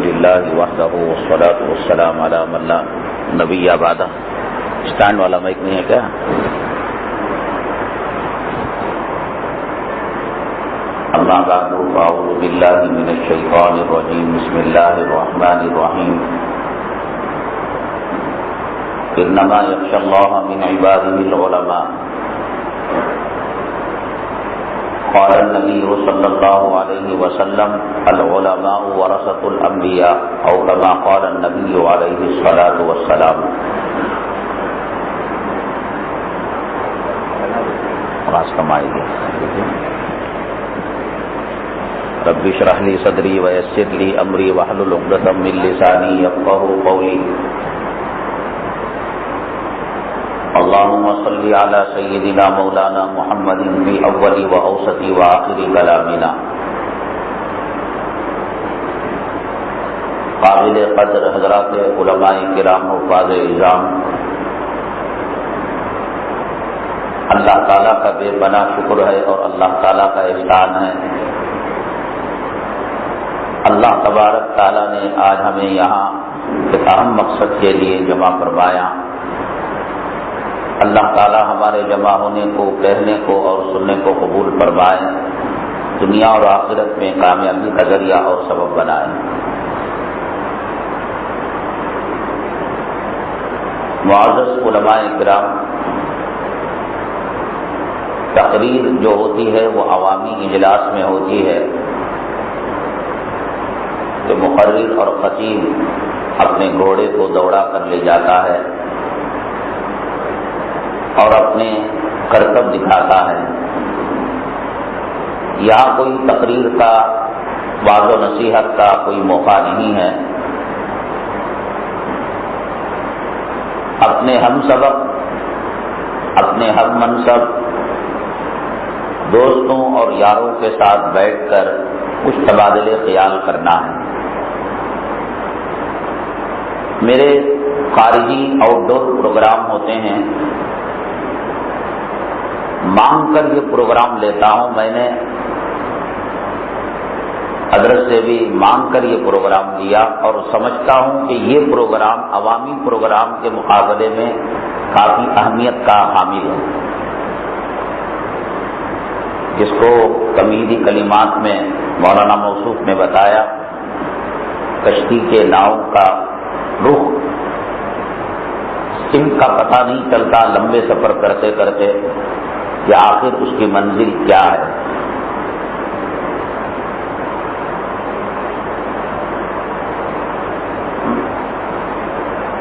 للہ وحدہ والصلاۃ والسلام علی من لا نبی بعدہ. اسٹینڈ والا مائک نہیں ہے کیا؟ اما بعد فاعوذ باللہ من الشیطان الرجیم. بسم اللہ الرحمن الرحیم. انما یخشی اللہ من عباده العلماء. قال النبی صلی اللہ علیہ وسلم العلماء ورثۃ الانبیاء او کما قال النبی علیہ الصلاۃ والسلام. آواز کم آئے گی. رب اشرح لی صدری ویسر لی امری واحلل عقدۃ من لسانی یفقهوا قولی. اللهم صل على سيدنا مولانا محمد في اول واوسط واخر كلامنا. قابل قدر حضرات علماء کرام و حفاظ اعظام، اللہ تعالیٰ کا بے پناہ شکر ہے اور اللہ تعالیٰ کا احسان ہے. اللہ تبارک تعالیٰ نے آج ہمیں یہاں ایک اہم مقصد کے لیے جمع فرمایا. اللہ تعالیٰ ہمارے جمع ہونے کو، کہنے کو اور سننے کو قبول فرمائے، دنیا اور آخرت میں کامیابی کا ذریعہ اور سبب بنائے. معزز علماء کرام، تقریر جو ہوتی ہے وہ عوامی اجلاس میں ہوتی ہے کہ مقرر اور خطیب اپنے گھوڑے کو دوڑا کر لے جاتا ہے اور اپنے کرتب دکھاتا ہے. یہاں کوئی تقریر کا، وعظ و نصیحت کا کوئی موقع نہیں ہے. اپنے ہم سبق، اپنے ہم منصب دوستوں اور یاروں کے ساتھ بیٹھ کر کچھ تبادلے خیال کرنا ہے. میرے خارجی آؤٹ ڈور پروگرام ہوتے ہیں، مانگ کر یہ پروگرام لیتا ہوں. میں نے حضرت سے بھی مانگ کر یہ پروگرام لیا اور سمجھتا ہوں کہ یہ پروگرام عوامی پروگرام کے مقابلے میں کافی اہمیت کا حامل ہے، جس کو تمہیدی کلمات میں مولانا موصوف نے بتایا. کشتی کے ناؤ کا رخ سمت کا پتہ نہیں چلتا لمبے سفر کرتے کرتے کہ آخر اس کی منزل کیا ہے.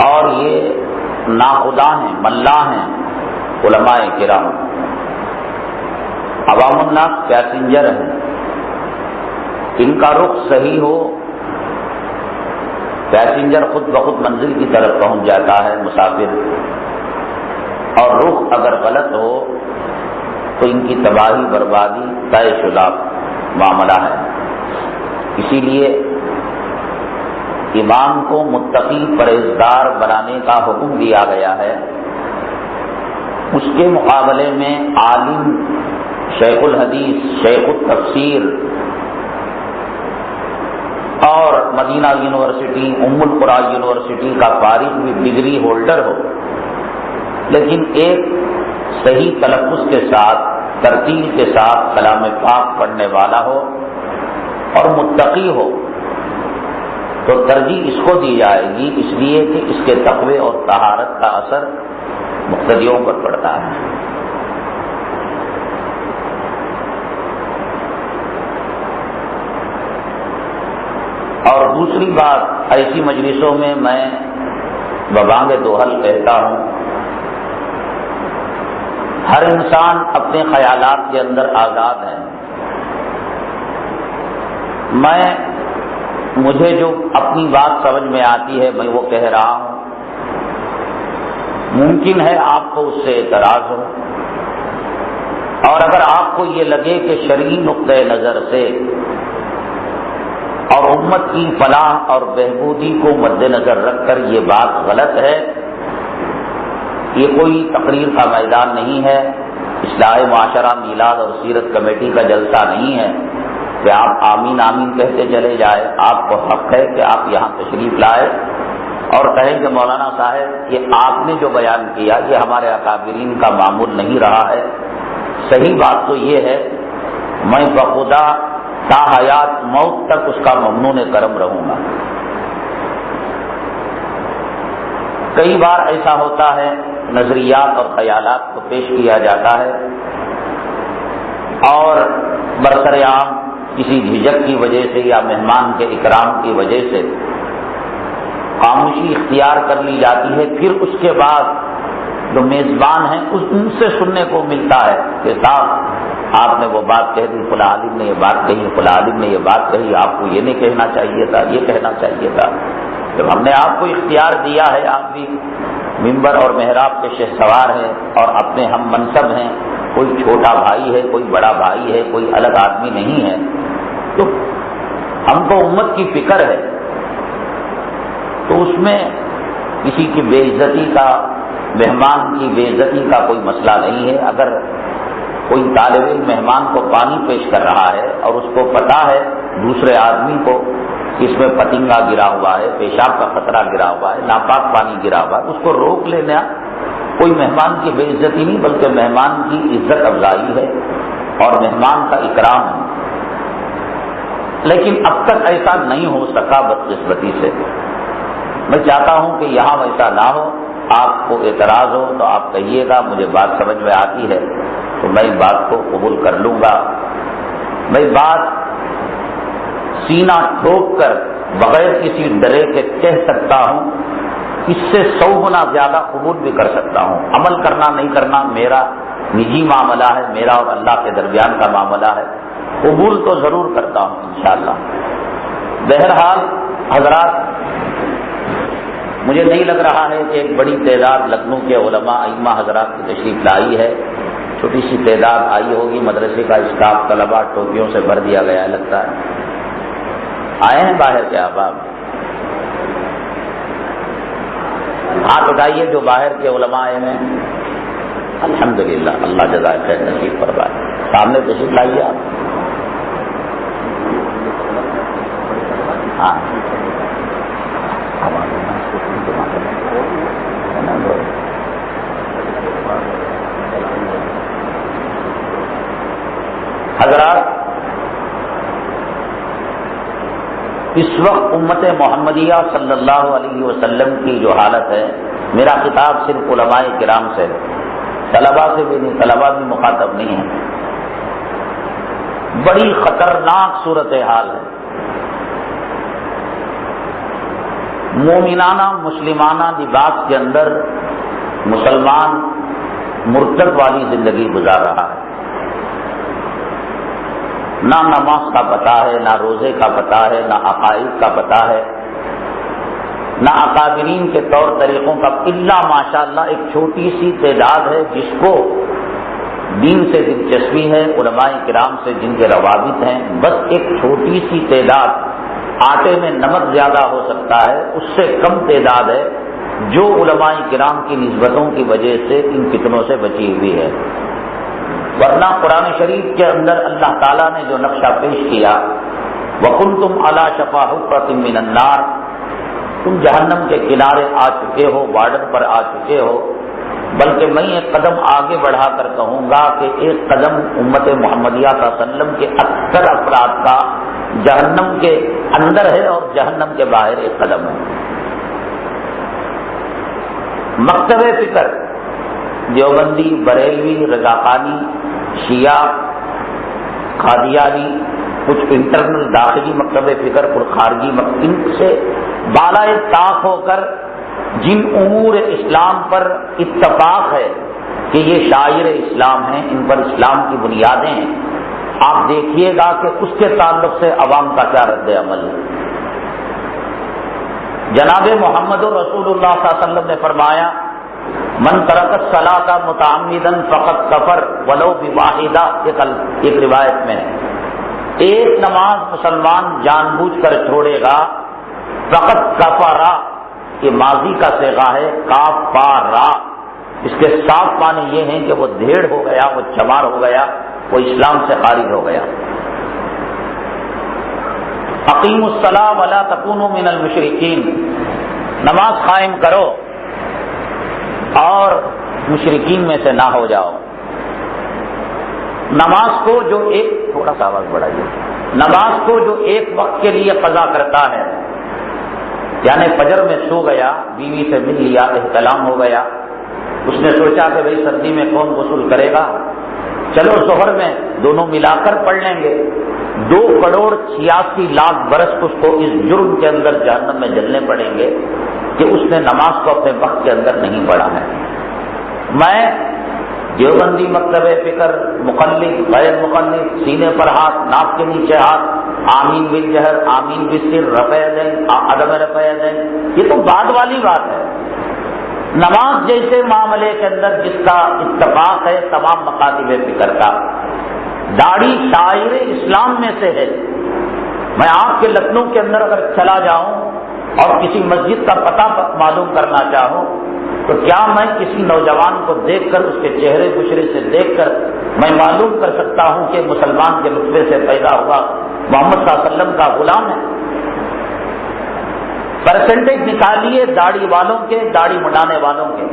اور یہ ناخدا ہیں، ملا ہیں علماء کرام. عوام الناس پیسنجر ہیں. ان کا رخ صحیح ہو، پیسنجر خود بخود منزل کی طرف پہنچ جاتا ہے، مسافر. اور رخ اگر غلط ہو تو ان کی تباہی بربادی طے شدہ معاملہ ہے. اسی لیے امام کو متقی پرہیزگار بنانے کا حکم دیا گیا ہے. اس کے مقابلے میں عالم، شیخ الحدیث، شیخ التفسیر اور مدینہ یونیورسٹی، ام القرآ یونیورسٹی کا فارغ بھی ڈگری ہولڈر ہو، لیکن ایک صحیح تلفظ کے ساتھ، ترتیل کے ساتھ کلام پاک پڑھنے والا ہو اور متقی ہو تو ترجیح اس کو دی جائے گی، اس لیے کہ اس کے تقوی اور طہارت کا اثر مقتدیوں پر پڑتا ہے. اور دوسری بات، ایسی مجلسوں میں میں ببانگ دوحل کہتا ہوں، ہر انسان اپنے خیالات کے اندر آزاد ہے. مجھے جو اپنی بات سمجھ میں آتی ہے میں وہ کہہ رہا ہوں. ممکن ہے آپ کو اس سے اعتراض ہو، اور اگر آپ کو یہ لگے کہ شرعی نقطۂ نظر سے اور امت کی فلاح اور بہبودی کو مد نظر رکھ کر یہ بات غلط ہے، یہ کوئی تقریر کا میدان نہیں ہے، اصلاح معاشرہ، میلاد اور سیرت کمیٹی کا جلسہ نہیں ہے، کہ آپ آمین آمین کہتے چلے جائے، آپ کو حق ہے کہ آپ یہاں تشریف لائے اور کہیں کہ مولانا صاحب یہ آپ نے جو بیان کیا یہ ہمارے اکابرین کا معمول نہیں رہا ہے، صحیح بات تو یہ ہے میں بخدا تا حیات موت تک اس کا ممنون کرم رہوں گا۔ کئی بار ایسا ہوتا ہے نظریات اور خیالات کو پیش کیا جاتا ہے اور برسر عام کسی جھجک کی وجہ سے یا مہمان کے اکرام کی وجہ سے خاموشی اختیار کر لی جاتی ہے، پھر اس کے بعد جو میزبان ہیں ان سے سننے کو ملتا ہے کہ صاحب آپ نے وہ بات کہہ دی، فلاں عالم نے یہ بات کہی، فلاں عالم نے یہ بات کہی، آپ کو یہ نہیں کہنا چاہیے تھا، یہ کہنا چاہیے تھا۔ جب ہم نے آپ کو اختیار دیا ہے، آپ بھی ممبر اور محراب کے شہسوار ہیں اور اپنے ہم منصب ہیں، کوئی چھوٹا بھائی ہے، کوئی بڑا بھائی ہے، کوئی الگ آدمی نہیں ہے، تو ہم کو امت کی فکر ہے، تو اس میں کسی کی بے عزتی کا، مہمان کی بے عزتی کا کوئی مسئلہ نہیں ہے۔ اگر کوئی طالب علم مہمان کو پانی پیش کر رہا ہے اور اس کو پتا ہے دوسرے آدمی کو اس میں پتنگا گرا ہوا ہے، پیشاب کا خطرہ گرا ہوا ہے، ناپاک پانی گرا ہوا ہے، اس کو روک لینا کوئی مہمان کی بے عزتی نہیں بلکہ مہمان کی عزت افزائی ہے اور مہمان کا اکرام ہے۔ لیکن اب تک ایسا نہیں ہو سکا بدقسمتی سے۔ میں چاہتا ہوں کہ یہاں ویسا نہ ہو، آپ کو اعتراض ہو تو آپ کہیے گا، مجھے بات سمجھ میں آتی ہے تو میں بات کو قبول کر لوں گا۔ میں بات سینہ ٹھوک کر بغیر کسی ڈرے کے کہہ سکتا ہوں، اس سے 100 گنا زیادہ قبول بھی کر سکتا ہوں۔ عمل کرنا نہیں کرنا میرا نجی معاملہ ہے، میرا اور اللہ کے درمیان کا معاملہ ہے، قبول تو ضرور کرتا ہوں انشاءاللہ۔ بہرحال حضرات، مجھے نہیں لگ رہا ہے کہ ایک بڑی تعداد لکھنؤ کے علماء ائمہ حضرات کی تشریف لائی ہے، چھوٹی سی تعداد آئی ہوگی، مدرسے کا اسٹاف طلباء ٹوپیوں سے بھر دیا گیا لگتا ہے۔ آئے ہیں باہر کے احباب؟ ہاتھ اٹھائیے جو باہر کے علماء آئے ہیں۔ الحمدللہ، اللہ جزائے خیر نصیب فرمائے۔ سامنے تشریف لائیے آپ۔ ہاں حضرات، اس وقت امت محمدیہ صلی اللہ علیہ وسلم کی جو حالت ہے، میرا خطاب صرف علماء کرام سے، طلباء سے بھی نہیں، طلباء بھی مخاطب نہیں ہے، بڑی خطرناک صورتحال ہے۔ مومنانہ مسلمانہ لباس کے اندر مسلمان مرتد والی زندگی گزار رہا ہے، نہ نماز کا پتہ ہے، نہ روزے کا پتہ ہے، نہ عقائد کا پتہ ہے، نہ اکابرین کے طور طریقوں کا، الا ماشاءاللہ ایک چھوٹی سی تعداد ہے جس کو دین سے دلچسپی ہے، علماء کرام سے جن کے روابط ہیں، بس ایک چھوٹی سی تعداد، آٹے میں نمک زیادہ ہو سکتا ہے، اس سے کم تعداد ہے جو علماء کرام کی نسبتوں کی وجہ سے ان فتنوں سے بچی ہوئی ہے۔ ورنہ قرآن شریف کے اندر اللہ تعالیٰ نے جو نقشہ پیش کیا، وَكُنْتُمْ عَلَى شَفَا حُفْرَةٍ مِّنَ النَّارِ، تم جہنم کے کنارے آ چکے ہو، بارڈر پر آ چکے ہو، بلکہ میں ایک قدم آگے بڑھا کر کہوں گا کہ ایک قدم امت محمدیہ صلی اللہ علیہ وسلم کے اکثر افراد کا جہنم کے اندر ہے اور جہنم کے باہر ایک قدم ہے۔ مکتب فکر دیوبندی، بریلوی، رضاخانی، شیعہ، قادیانی، کچھ انٹرنل داخلی مکتب فکر، کچھ خارجی ان سے بالائے طاق ہو کر جن امور اسلام پر اتفاق ہے کہ یہ شاعر اسلام ہیں، ان پر اسلام کی بنیادیں ہیں، آپ دیکھیے گا کہ اس کے تعلق سے عوام کا کیا رد عمل ہے۔ جناب محمد رسول اللہ صلی اللہ علیہ وسلم نے فرمایا، من ترک الصلاۃ متعمدا فقد کفر ولو بواحدہ، ایک روایت میں ایک نماز مسلمان جان بوجھ کر چھوڑے گا، فقد کفرا، یہ ماضی کا صیغہ ہے، کافارا، اس کے صاف معنی یہ ہیں کہ وہ دھیڑ ہو گیا، وہ چمار ہو گیا، وہ اسلام سے خارج ہو گیا۔ وَأَقِيمُوا الصَّلَاةَ وَلَا تَكُونُوا مِنَ الْمُشْرِكِينَ، نماز قائم کرو اور مشرکین میں سے نہ ہو جاؤ۔ نماز کو جو تھوڑا سا آواز بڑھائیے، نماز کو جو ایک وقت کے لیے قضا کرتا ہے، یعنی فجر میں سو گیا، بیوی سے مل لیا، احتلام ہو گیا، اس نے سوچا کہ بھئی سردی میں کون غسل کرے گا، چلو ظہر میں دونوں ملا کر پڑھ لیں گے، 2,86,00,000 برس اس کو اس جرم کے اندر جہنم میں جلنے پڑیں گے کہ اس نے نماز کو اپنے وقت کے اندر نہیں پڑھا ہے۔ میں دیوبندی مکتب فکر، مقلد غیر مقلد، سینے پر ہاتھ، ناک کے نیچے ہاتھ، آمین بالجہر، آمین بالسر، رفع یدین، عدم رفع یدین، یہ تو بعد والی بات ہے۔ نماز جیسے معاملے کے اندر جس کا اتفاق ہے تمام مکاتب فکر کا، داڑھی شاعر اسلام میں سے ہے۔ میں آپ کے لکھنؤ کے اندر اگر چلا جاؤں اور کسی مسجد کا پتہ معلوم کرنا چاہوں تو کیا میں کسی نوجوان کو دیکھ کر، اس کے چہرے بشرے سے دیکھ کر میں معلوم کر سکتا ہوں کہ مسلمان کے نطفے سے پیدا ہوا محمد صلی اللہ علیہ وسلم کا غلام ہے؟ پرسنٹیج نکالیے داڑھی والوں کے، داڑھی مڈانے والوں کے،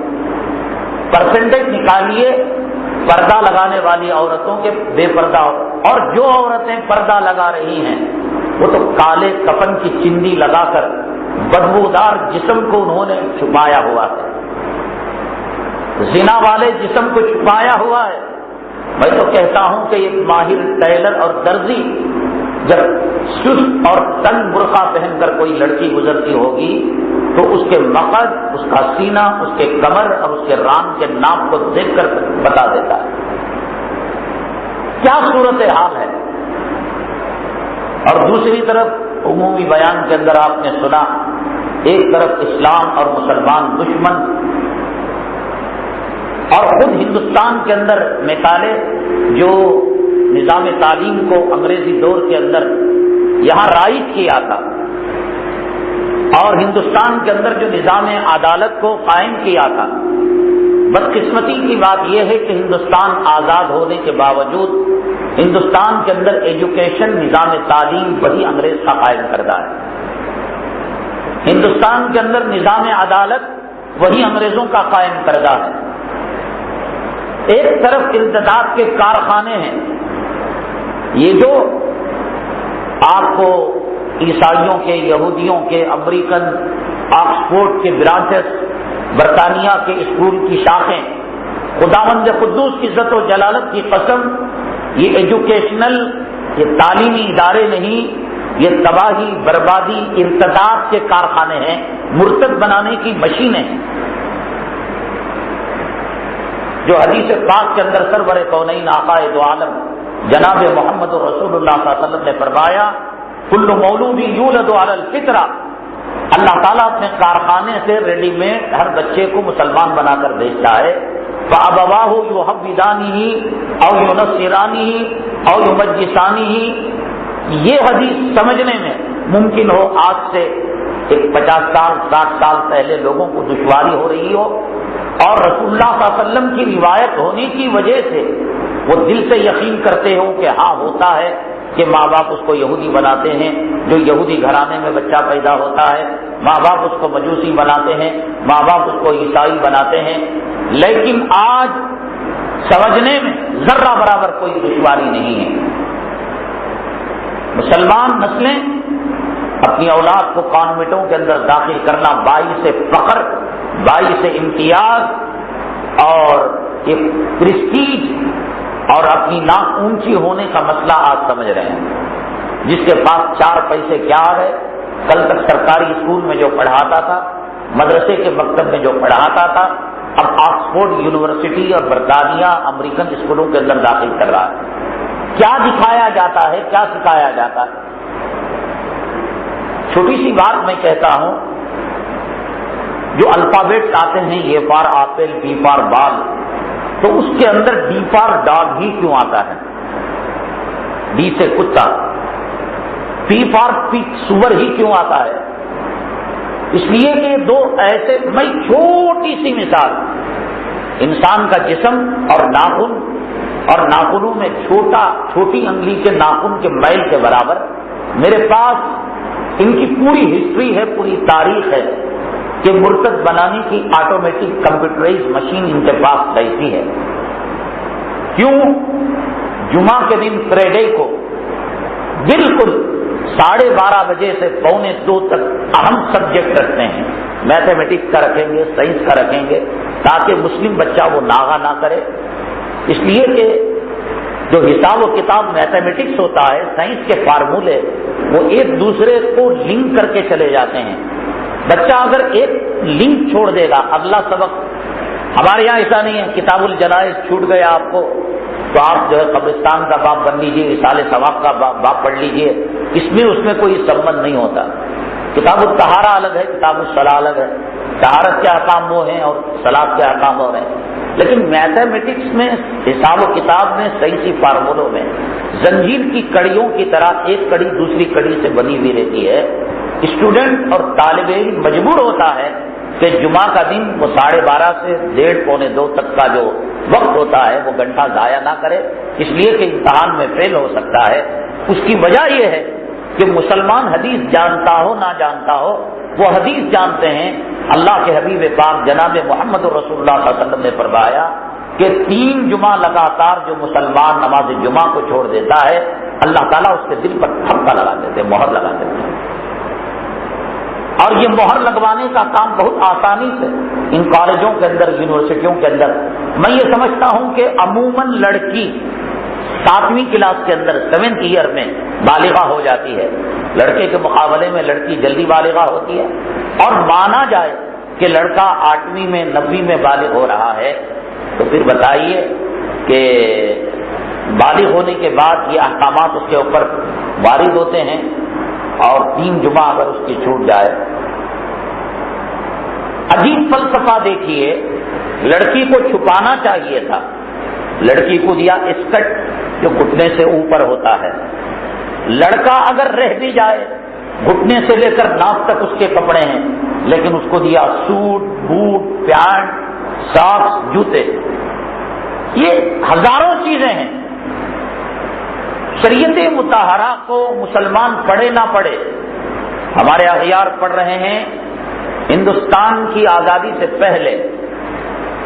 پرسنٹیج نکالیے پردہ لگانے والی عورتوں کے، بے پردہ، اور جو عورتیں پردہ لگا رہی ہیں وہ تو کالے کفن کی چندی لگا کر بدبودار جسم کو انہوں نے چھپایا ہوا ہے، زنا والے جسم کو چھپایا ہوا ہے۔ میں تو کہتا ہوں کہ ایک ماہر ٹیلر اور درزی جب سست اور تنگ برقع پہن کر کوئی لڑکی گزرتی ہوگی تو اس کے مقد، اس کا سینہ، اس کے کمر اور اس کے ران کے ناپ کو دیکھ کر بتا دیتا ہے کیا صورت حال ہے۔ اور دوسری طرف عمومی بیان کے اندر آپ نے سنا، ایک طرف اسلام اور مسلمان دشمن، اور خود ہندوستان کے اندر نکالے جو نظام تعلیم کو انگریزی دور کے اندر یہاں رائج کیا تھا، اور ہندوستان کے اندر جو نظام عدالت کو قائم کیا تھا، بدقسمتی کی بات یہ ہے کہ ہندوستان آزاد ہونے کے باوجود ہندوستان کے اندر ایجوکیشن، نظام تعلیم وہی انگریز کا قائم کردہ ہے، ہندوستان کے اندر نظام عدالت وہی انگریزوں کا قائم کردہ ہے۔ ایک طرف ارتداد کے کارخانے ہیں، یہ جو آپ کو عیسائیوں کے، یہودیوں کے، امریکن آکسفورڈ کے برانچز، برطانیہ کے اسکول کی شاخیں، خداوند قدوس کی عزت و جلالت کی قسم، یہ ایجوکیشنل، یہ تعلیمی ادارے نہیں، یہ تباہی، بربادی، ارتداد کے کارخانے ہیں، مرتد بنانے کی مشینیں ہیں۔ جو حدیث پاک کے اندر سرور کونین آقا دو عالم جناب محمد رسول اللہ صلی اللہ علیہ وسلم نے فرمایا، کل مولود یولد علی الفطرہ، اللہ تعالیٰ اپنے کارخانے سے ریڈی میڈ ہر بچے کو مسلمان بنا کر بھیجتا ہے، فَأَبَوَاهُ يُحَوِّدَانِهِ أَوْ يُنَصِّرَانِهِ أَوْ يُمَجِّسَانِهِ۔ یہ حدیث سمجھنے میں ممکن ہو آج سے ایک 50 سال 60 سال پہلے لوگوں کو دشواری ہو رہی ہو، اور رسول اللہ صلی اللہ علیہ وسلم کی روایت ہونے کی وجہ سے وہ دل سے یقین کرتے ہو کہ ہاں ہوتا ہے کہ ماں باپ اس کو یہودی بناتے ہیں، جو یہودی گھرانے میں بچہ پیدا ہوتا ہے ماں باپ اس کو مجوسی بناتے ہیں، ماں باپ اس کو عیسائی بناتے ہیں، لیکن آج سمجھنے میں ذرہ برابر کوئی دشواری نہیں ہے۔ مسلمان نسلیں اپنی اولاد کو کانوینٹوں کے اندر داخل کرنا باعث فخر، باعث امتیاز اور ایک پریسٹیج اور اپنی ناک اونچی ہونے کا مسئلہ آج سمجھ رہے ہیں۔ جس کے پاس 4 پیسے کیا ہے، کل تک سرکاری اسکول میں جو پڑھاتا تھا، مدرسے کے مکتب میں جو پڑھاتا تھا، اب آکسفورڈ یونیورسٹی اور برطانیہ امریکن اسکولوں کے اندر داخل کر رہا ہے۔ کیا دکھایا جاتا ہے، کیا سکھایا جاتا ہے؟ چھوٹی سی بات میں کہتا ہوں، جو الفابیٹ آتے ہیں، اے فار ایپل، بی فار بال، تو اس کے اندر ڈی فار ڈاگ ہی کیوں آتا ہے؟ ڈی سے کتا، پی فار پگ سور ہی کیوں آتا ہے؟ اس لیے کہ دو ایسے، میں چھوٹی سی مثال، انسان کا جسم اور ناخن، اور ناخنوں میں چھوٹی انگلی کے ناخن کے میل کے برابر، میرے پاس ان کی پوری ہسٹری ہے، پوری تاریخ ہے کہ مرتد بنانے کی آٹومیٹک کمپیوٹرائز مشین ان کے پاس ایسی ہے. کیوں؟ جمعہ کے دن فرائیڈے کو بالکل 12:30 بجے سے 1:45 تک اہم سبجیکٹ رکھتے ہیں. میتھمیٹکس کا رکھیں گے، سائنس کا رکھیں گے، تاکہ مسلم بچہ وہ ناغہ نہ کرے. اس لیے کہ جو حساب و کتاب میتھمیٹکس ہوتا ہے، سائنس کے فارمولے وہ ایک دوسرے کو لنک کر کے چلے جاتے ہیں. بچہ اگر ایک لنک چھوڑ دے گا، اگلا سبق ہمارے یہاں ایسا نہیں ہے. کتاب الجنائز چھوٹ گیا آپ کو تو آپ جو ہے قبرستان کا باب بن لیجیے، رسالہ ثواب کا باب پڑھ لیجیے. اس میں کوئی سبند نہیں ہوتا. کتاب الطہارہ الگ ہے، کتاب الصلاۃ الگ ہے. طہارت کے احکام وہ ہیں اور صلاۃ کے احکام اور ہیں. لیکن میتھمیٹکس میں، حساب و کتاب میں، سائنسی فارمولوں میں زنجیر کی کڑیوں کی طرح ایک کڑی دوسری کڑی سے بنی ہوئی رہتی ہے. اسٹوڈنٹ اور طالب علم مجبور ہوتا ہے کہ جمعہ کا دن وہ 12:30 سے 1:30 پونے 2 تک کا جو وقت ہوتا ہے وہ گھنٹہ ضائع نہ کرے، اس لیے کہ امتحان میں فیل ہو سکتا ہے. اس کی وجہ یہ ہے کہ مسلمان حدیث جانتا ہو نہ جانتا ہو، وہ حدیث جانتے ہیں. اللہ کے حبیب پاک جناب محمد رسول اللہ صلی اللہ علیہ وسلم نے فرمایا کہ 3 جمعہ لگاتار جو مسلمان نماز جمعہ کو چھوڑ دیتا ہے، اللہ تعالیٰ اس کے دل پر تھپکا لگا دیتے، مہر لگا دیتے ہیں. اور یہ مہر لگوانے کا کام بہت آسانی سے ان کالجوں کے اندر، یونیورسٹیوں کے اندر، میں یہ سمجھتا ہوں کہ عموماً لڑکی 7ویں کلاس کے اندر 7th ایئر میں بالغہ ہو جاتی ہے. لڑکے کے مقابلے میں لڑکی جلدی بالغہ ہوتی ہے. اور مانا جائے کہ لڑکا 8ویں میں 9ویں میں بالغ ہو رہا ہے، تو پھر بتائیے کہ بالغ ہونے کے بعد یہ احکامات اس کے اوپر وارد ہوتے ہیں. اور 3 جمعہ اگر اس کی چھوٹ جائے. عجیب فلسفہ دیکھیے، لڑکی کو چھپانا چاہیے تھا. لڑکی کو دیا اسکرٹ جو گھٹنے سے اوپر ہوتا ہے. لڑکا اگر رہ بھی جائے، گھٹنے سے لے کر ناک تک اس کے کپڑے ہیں، لیکن اس کو دیا سوٹ، بوٹ، پینٹ، ساکس، جوتے. یہ ہزاروں چیزیں ہیں. شریعت مطہرہ کو مسلمان پڑھے نہ پڑھے، ہمارے اغیار پڑھ رہے ہیں. ہندوستان کی آزادی سے پہلے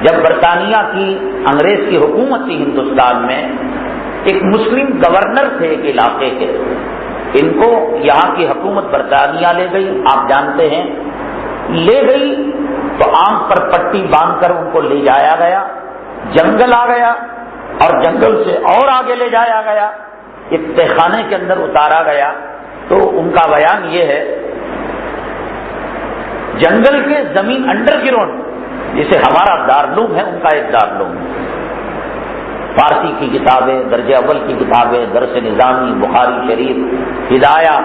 جب برطانیہ کی، انگریز کی حکومت تھی ہندوستان میں، ایک مسلم گورنر تھے ایک علاقے کے. ان کو یہاں کی حکومت برطانیہ لے گئی، آپ جانتے ہیں. لے گئی تو آنکھ پر پٹی باندھ کر ان کو لے جایا گیا. جنگل آ گیا اور جنگل سے اور آگے لے جایا گیا، ایک تہخانے کے اندر اتارا گیا. تو ان کا بیان یہ ہے، جنگل کے زمین انڈر گراؤنڈ، جسے ہمارا دارالعلوم ہے ان کا ایک دارالعلوم ہے. فارسی کی کتابیں، درجہ اول کی کتابیں، درس نظامی، بخاری شریف، ہدایہ،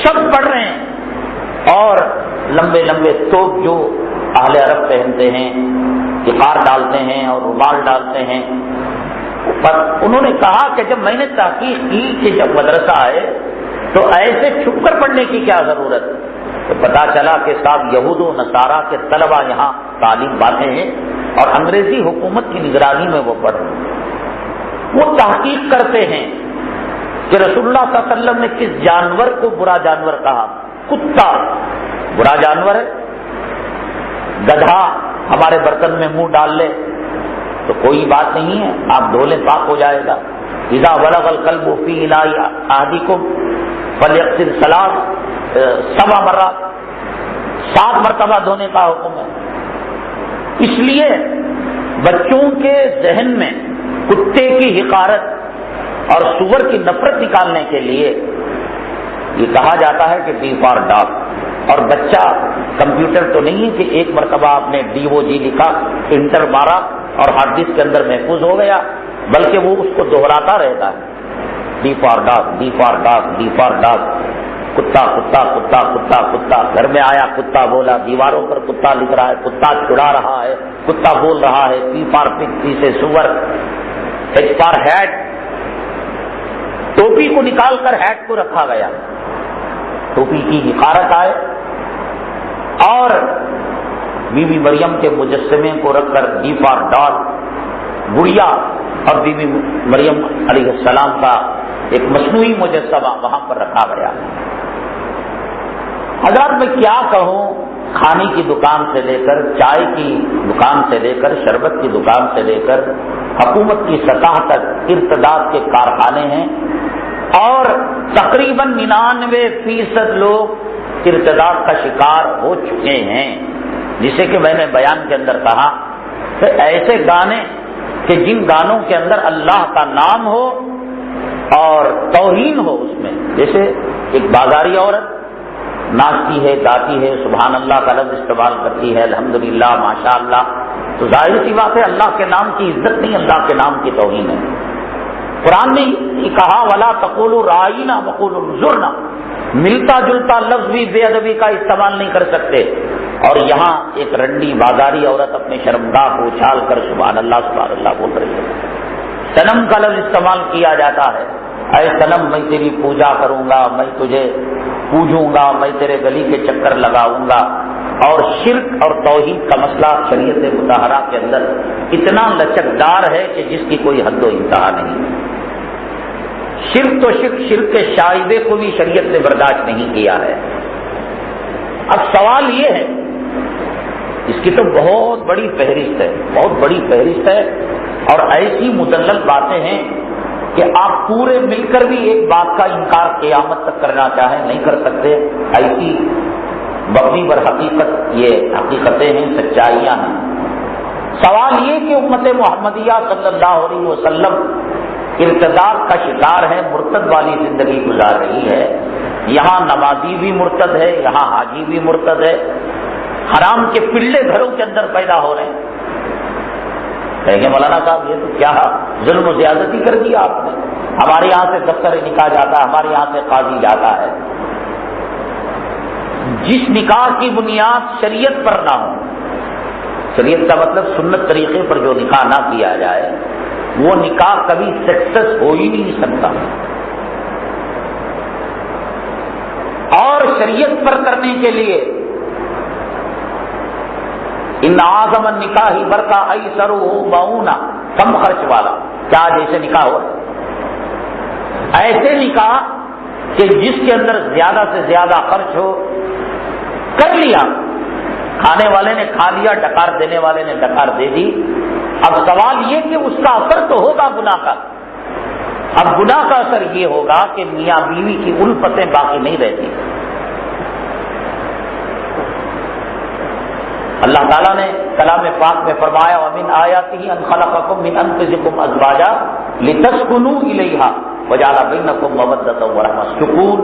سب پڑھ رہے ہیں. اور لمبے لمبے توپ جو اہل عرب پہنتے ہیں، اقار ڈالتے ہیں اور رومال ڈالتے ہیں. پر انہوں نے کہا کہ جب میں نے تحقیق کی کہ جب مدرسہ ہے تو ایسے چھپ کر پڑھنے کی کیا ضرورت، تو پتا چلا کہ صاحب یہود و نصارہ کے طلبہ یہاں تعلیم پاتے ہیں اور انگریزی حکومت کی نگرانی میں وہ پڑھ رہے ہیں. وہ تحقیق کرتے ہیں کہ رسول اللہ صلی اللہ علیہ وسلم نے کس جانور کو برا جانور کہا. کتا برا جانور ہے. گدھا ہمارے برتن میں منہ ڈال لے تو کوئی بات نہیں ہے، آپ دھو لیں پاک ہو جائے گا. اذا بلغ القلب فی اناء احدکم فلیغسل 7 مرات، 7 مرتبہ دھونے کا حکم ہے. اس لیے بچوں کے ذہن میں کتے کی حقارت اور سور کی نفرت نکالنے کے لیے یہ کہا جاتا ہے کہ ڈی فار ڈاگ. اور بچہ کمپیوٹر تو نہیں ہے کہ ایک مرتبہ آپ نے DOG لکھا، انٹر مارا اور ہارڈ ڈسک کے اندر محفوظ ہو گیا، بلکہ وہ اس کو دہراتا رہتا ہے. D for dog, D for dog, D for dog. کتا کتا کتا کتا کتا. گھر میں آیا کتا بولا، دیواروں پر کتا لکھ رہا ہے، کتا چڑا رہا ہے، کتا بول رہا ہے. پی فار پگ، پی سے سور. H for hat. ٹوپی کو نکال کر ہیٹ کو رکھا گیا، ٹوپی کی حقارت آئے. اور بی بی مریم کے مجسمے کو رکھ کر ڈی فار ڈال، گڑیا اور بی بی مریم علیہ السلام کا ایک مصنوعی مجسمہ وہاں پر رکھا گیا. حضرات میں کیا کہوں، کھانے کی دکان سے لے کر، چائے کی دکان سے لے کر، شربت کی دکان سے لے کر حکومت کی سطح تک ارتداد کے کارخانے ہیں، اور تقریباً 99% لوگ ارتداد کا شکار ہو چکے ہیں، جسے کہ میں نے بیان کے اندر کہا کہ ایسے گانے کہ جن گانوں کے اندر اللہ کا نام ہو اور توہین ہو اس میں، جیسے ایک بازاری عورت ناچتی ہے، گاتی ہے، سبحان اللہ کا لفظ استعمال کرتی ہے، الحمدللہ، ماشاءاللہ، تو ظاہر سی بات ہے اللہ کے نام کی عزت نہیں، اللہ کے نام کی توہین ہے۔ قرآن نے یہ کہا وَلَا تَقُولُوا رَاعِنَا وَقُولُوا انظُرْنَا، ملتا جلتا لفظ بھی بے ادبی کا استعمال نہیں کر سکتے، اور یہاں ایک رنڈی بازاری عورت اپنے شرمگاہ کو اچھال کر سبحان اللہ بول رہی ہے۔ صنم کا لفظ استعمال کیا جاتا ہے، اے صنم میں تیری پوجا کروں گا، میں تجھے پوجوں گا، میں تیرے گلی کے چکر لگاؤں گا۔ اور شرک اور توحید کا مسئلہ شریعت مطہرہ کے اندر اتنا لچکدار ہے کہ جس کی کوئی حد و انتہا نہیں۔ شرک تو شرک کے شائبے کو بھی شریعت نے برداشت نہیں کیا ہے۔ اب سوال یہ ہے، اس کی تو بہت بڑی فہرست ہے، بہت بڑی فہرست ہے، اور ایسی مدلل باتیں ہیں کہ آپ پورے مل کر بھی ایک بات کا انکار قیامت تک کرنا چاہیں نہیں کر سکتے۔ ایسی مبنی بر حقیقت یہ حقیقتیں ہیں، سچائیاں ہیں۔ سوال یہ کہ امت محمدیہ صلی اللہ علیہ وسلم ارتداد کا شکار ہے، مرتد والی زندگی گزار رہی ہے۔ یہاں نمازی بھی مرتد ہے، یہاں حاجی بھی مرتد ہے، حرام کے پلے گھروں کے اندر پیدا ہو رہے ہیں۔ کہیں گے مولانا صاحب یہ تو کیا ظلم و زیادتی کر دیا آپ نے، ہمارے یہاں سے دفتر نکاح جاتا ہے، ہمارے یہاں سے قاضی جاتا ہے۔ جس نکاح کی بنیاد شریعت پر نہ ہو، شریعت کا مطلب سنت طریقے پر جو نکاح نہ کیا جائے، وہ نکاح کبھی سکسیس ہو ہی نہیں سکتا۔ اور شریعت پر کرنے کے لیے ان اعظم النکاح برکا ایسرہ معونہ، کم خرچ والا، کیا جیسے نکاح ہو رہا ہے، ایسے نکاح کہ جس کے اندر زیادہ سے زیادہ خرچ ہو، کر لیا، کھانے والے نے کھا لیا، ڈکار دینے والے نے ڈکار دے دی۔ اب سوال یہ کہ اس کا اثر تو ہوگا گناہ کا۔ اب گناہ کا اثر یہ ہوگا کہ میاں بیوی کی الفتیں باقی نہیں رہتی۔ اللہ تعالیٰ نے کلام پاک میں فرمایا وَمِنْ آیَاتِهِ أَنْ خَلَقَكُم مِّنْ أَنفُسِكُمْ أَزْوَاجًا لِتَسْكُنُوا إِلَيْهَا وَجَعَلَ بَيْنَكُم مَّوَدَّةً وَرَحْمَةً۔ سکون،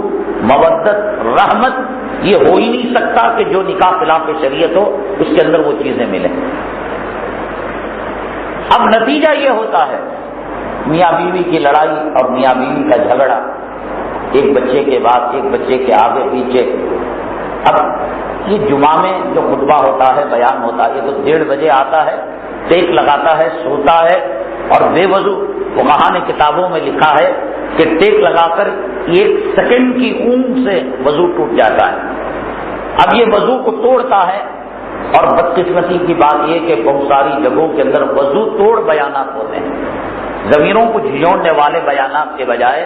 مودت، رحمت یہ ہو ہی نہیں سکتا کہ جو نکاح خلاف شریعت ہو اس کے اندر وہ چیزیں ملیں۔ اب نتیجہ یہ ہوتا ہے میاں بیوی کی لڑائی اور میاں بیوی کا جھگڑا، ایک بچے کے بعد ایک بچے کے آگے پیچھے۔ اب یہ جمعہ میں جو خطبہ ہوتا ہے، بیان ہوتا ہے، یہ تو 1:30 بجے آتا ہے، ٹیک لگاتا ہے، سوتا ہے، اور بے وضو فقہا نے کتابوں میں لکھا ہے کہ ٹیک لگا کر 1 سیکنڈ کی اونگ سے وضو ٹوٹ جاتا ہے۔ اب یہ وضو کو توڑتا ہے، اور بدقسمتی کی بات یہ کہ بہت ساری جگہوں کے اندر وضو توڑ بیانات ہوتے ہیں، ضمیروں کو جھنجھوڑنے والے بیانات کے بجائے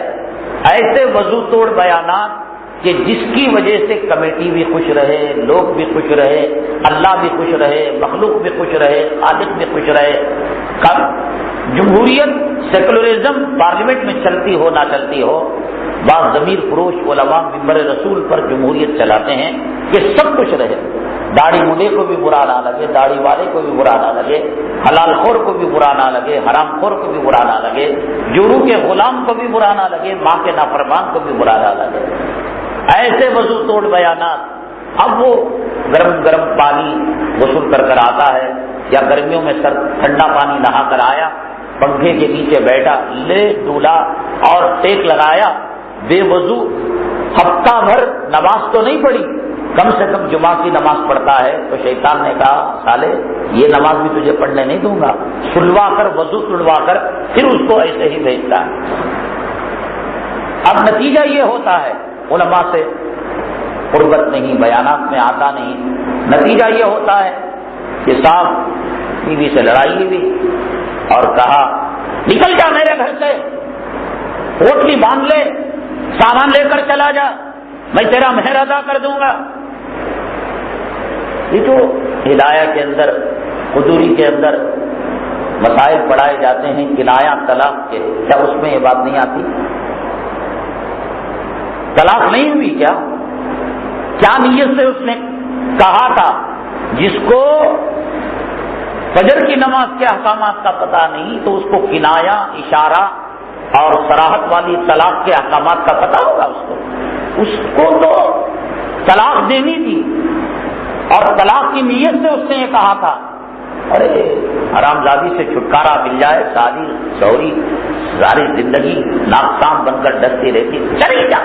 ایسے وضو توڑ بیانات کہ جس کی وجہ سے کمیٹی بھی خوش رہے، لوگ بھی خوش رہے، اللہ بھی خوش رہے، مخلوق بھی خوش رہے، خالق بھی خوش رہے۔ جمہوریت، سیکولرزم پارلیمنٹ میں چلتی ہو نہ چلتی ہو، بعض ضمیر فروش علماء منبر رسول پر جمہوریت چلاتے ہیں کہ سب خوش رہے، داڑھی مونڈے کو بھی برا نہ لگے، داڑھی والے کو بھی برا نہ لگے، حلال خور کو بھی برا نہ لگے، حرام خور کو بھی برا نہ لگے، جورو کے غلام کو بھی برا نہ لگے، ماں کے نافرمان کو بھی برا نہ لگے۔ ایسے وضو توڑ بیانات۔ اب وہ گرم گرم پانی غسل کر کر آتا ہے، یا گرمیوں میں ٹھنڈا پانی نہا کر آیا، پنکھے کے نیچے بیٹھا، لے ڈولا اور ٹیک لگایا، بے وضو ہفتہ بھر نماز تو نہیں پڑھی، کم سے کم جمعہ کی نماز پڑھتا ہے، تو شیطان نے کہا سالے یہ نماز بھی تجھے پڑھنے نہیں دوں گا، سلوا کر وضو تڑوا کر پھر اس کو ایسے ہی بھیجتا ہے۔ اب نتیجہ یہ ہوتا ہے علماء سے قربت نہیں، بیانات میں آتا نہیں، نتیجہ یہ ہوتا ہے کہ صاحب بیوی سے لڑائی ہوئی اور کہا نکل جا میرے گھر سے، پوٹلی باندھ لے، سامان لے کر چلا جا، میں تیرا مہر ادا کر دوں گا۔ یہ جو ہدایہ کے اندر قدوری کے اندر مسائل پڑھائے جاتے ہیں کنایا طلاق کے، کیا اس میں یہ بات نہیں آتی؟ طلاق نہیں ہوئی کیا نیت سے اس نے کہا تھا؟ جس کو فجر کی نماز کے احکامات کا پتہ نہیں تو اس کو کنایا، اشارہ اور صراحت والی طلاق کے احکامات کا پتہ ہوگا۔ اس کو تو طلاق دینی تھی اور طلاق کی نیت سے اس نے یہ کہا تھا ارے حرامزادی سے چھٹکارا مل جائے، ساری شوہری ساری زندگی ناکام بن کر ڈستی رہتی، چلی جا۔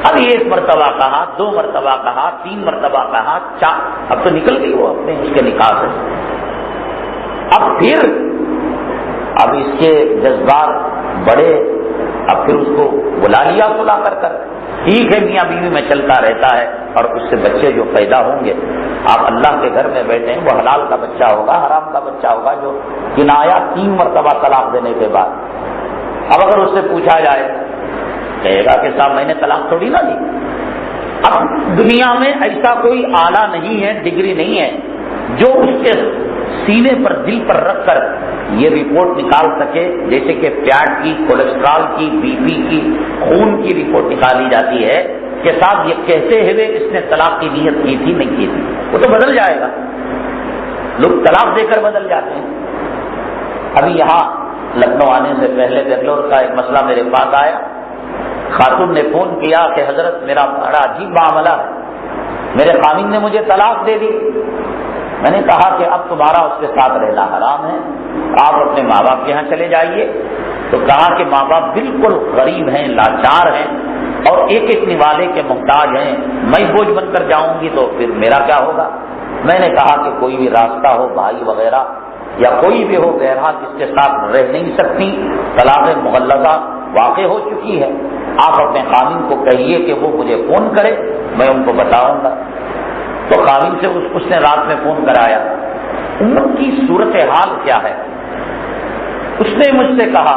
اب ایک مرتبہ کہا، 2 مرتبہ کہا، 3 مرتبہ کہا، 4، اب تو نکل گئی وہ اپنے اس کے نکاح سے۔ اب اس کے جذبات بڑے، اب پھر اس کو بلا لیا سلا کر ٹھیک ہے میاں بیوی میں چلتا رہتا ہے، اور اس سے بچے جو پیدا ہوں گے، آپ اللہ کے گھر میں بیٹھے ہیں، وہ حلال کا بچہ ہوگا، حرام کا بچہ ہوگا جو کنایا 3 مرتبہ طلاق دینے کے بعد۔ اب اگر اس سے پوچھا جائے کہے گا کہ صاحب میں نے طلاق تھوڑی نہ دی۔ اب دنیا میں ایسا کوئی آلہ نہیں ہے، ڈگری نہیں ہے جو اس کے سینے پر دل پر رکھ کر یہ رپورٹ نکال سکے، جیسے کہ فیٹ کی، کولیسٹرول کی، بی پی کی، خون کی رپورٹ نکالی جاتی ہے کہ صاحب یہ کہتے ہوئے اس نے طلاق کی نیت کی تھی نہیں کی تھی۔ وہ تو بدل جائے گا، لوگ طلاق دے کر بدل جاتے ہیں۔ ابھی یہاں لکھنؤ آنے سے پہلے بنگلور کا ایک مسئلہ میرے پاس آیا، خاتون نے فون کیا کہ حضرت میرا بڑا عجیب معاملہ ہے، میرے خامن نے مجھے طلاق دے دی۔ میں نے کہا کہ اب تمہارا اس کے ساتھ رہنا حرام ہے، آپ اپنے ماں باپ کے یہاں چلے جائیے۔ تو کہا کہ ماں باپ بالکل غریب ہیں، لاچار ہیں اور ایک ایک نوالے کے محتاج ہیں، میں بوجھ بن کر جاؤں گی تو پھر میرا کیا ہوگا؟ میں نے کہا کہ کوئی بھی راستہ ہو، بھائی وغیرہ یا کوئی بھی ہو، بہرحال اس کے ساتھ رہ نہیں سکتی، طلاق مغلظہ واقع ہو چکی ہے، آپ اپنے خامن کو کہیے کہ وہ مجھے فون کرے، میں ان کو بتاؤں گا۔ تو خامن سے اس نے رات میں فون کرایا، امت کی صورتحال کیا ہے؟ اس نے مجھ سے کہا،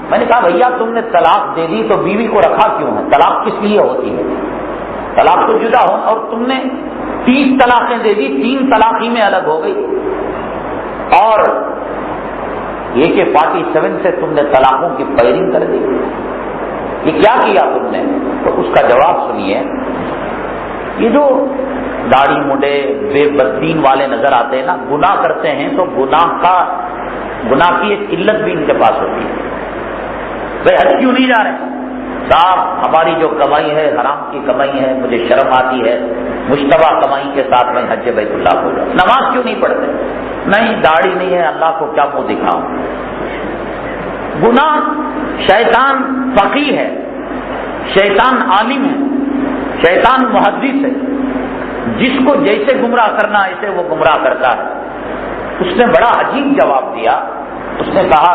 میں نے کہا بھیا تم نے طلاق دے دی تو بیوی کو رکھا کیوں ہے؟ طلاق کس لیے ہوتی ہے؟ طلاق تو جدا ہو، اور تم نے 30 طلاقیں دے دی، 3 طلاق ہی میں الگ ہو گئی، اور AK-47 سے تم نے طلاقوں کی فائرنگ کر دی، یہ کیا کیا تم نے؟ تو اس کا جواب سنیے۔ یہ جو داڑھی مڈے بے بدین والے نظر آتے ہیں نا، گناہ کرتے ہیں تو گناہ کی ایک علت بھی ان کے پاس ہوتی ہے۔ بھائی حج کیوں نہیں جا رہے؟ صاحب ہماری جو کمائی ہے حرام کی کمائی ہے، مجھے شرم آتی ہے، مشتبہ کمائی کے ساتھ میں حج بیت اللہ ہو جاؤں۔ نماز کیوں نہیں پڑھتے؟ نہیں داڑھی نہیں ہے، اللہ کو کیا منہ دکھاؤں؟ گناہ، شیطان فقیہ ہے، شیطان عالم ہے، شیطان محدث ہے، جس کو جیسے گمراہ کرنا ایسے وہ گمراہ کرتا ہے۔ اس نے بڑا عجیب جواب دیا، اس نے کہا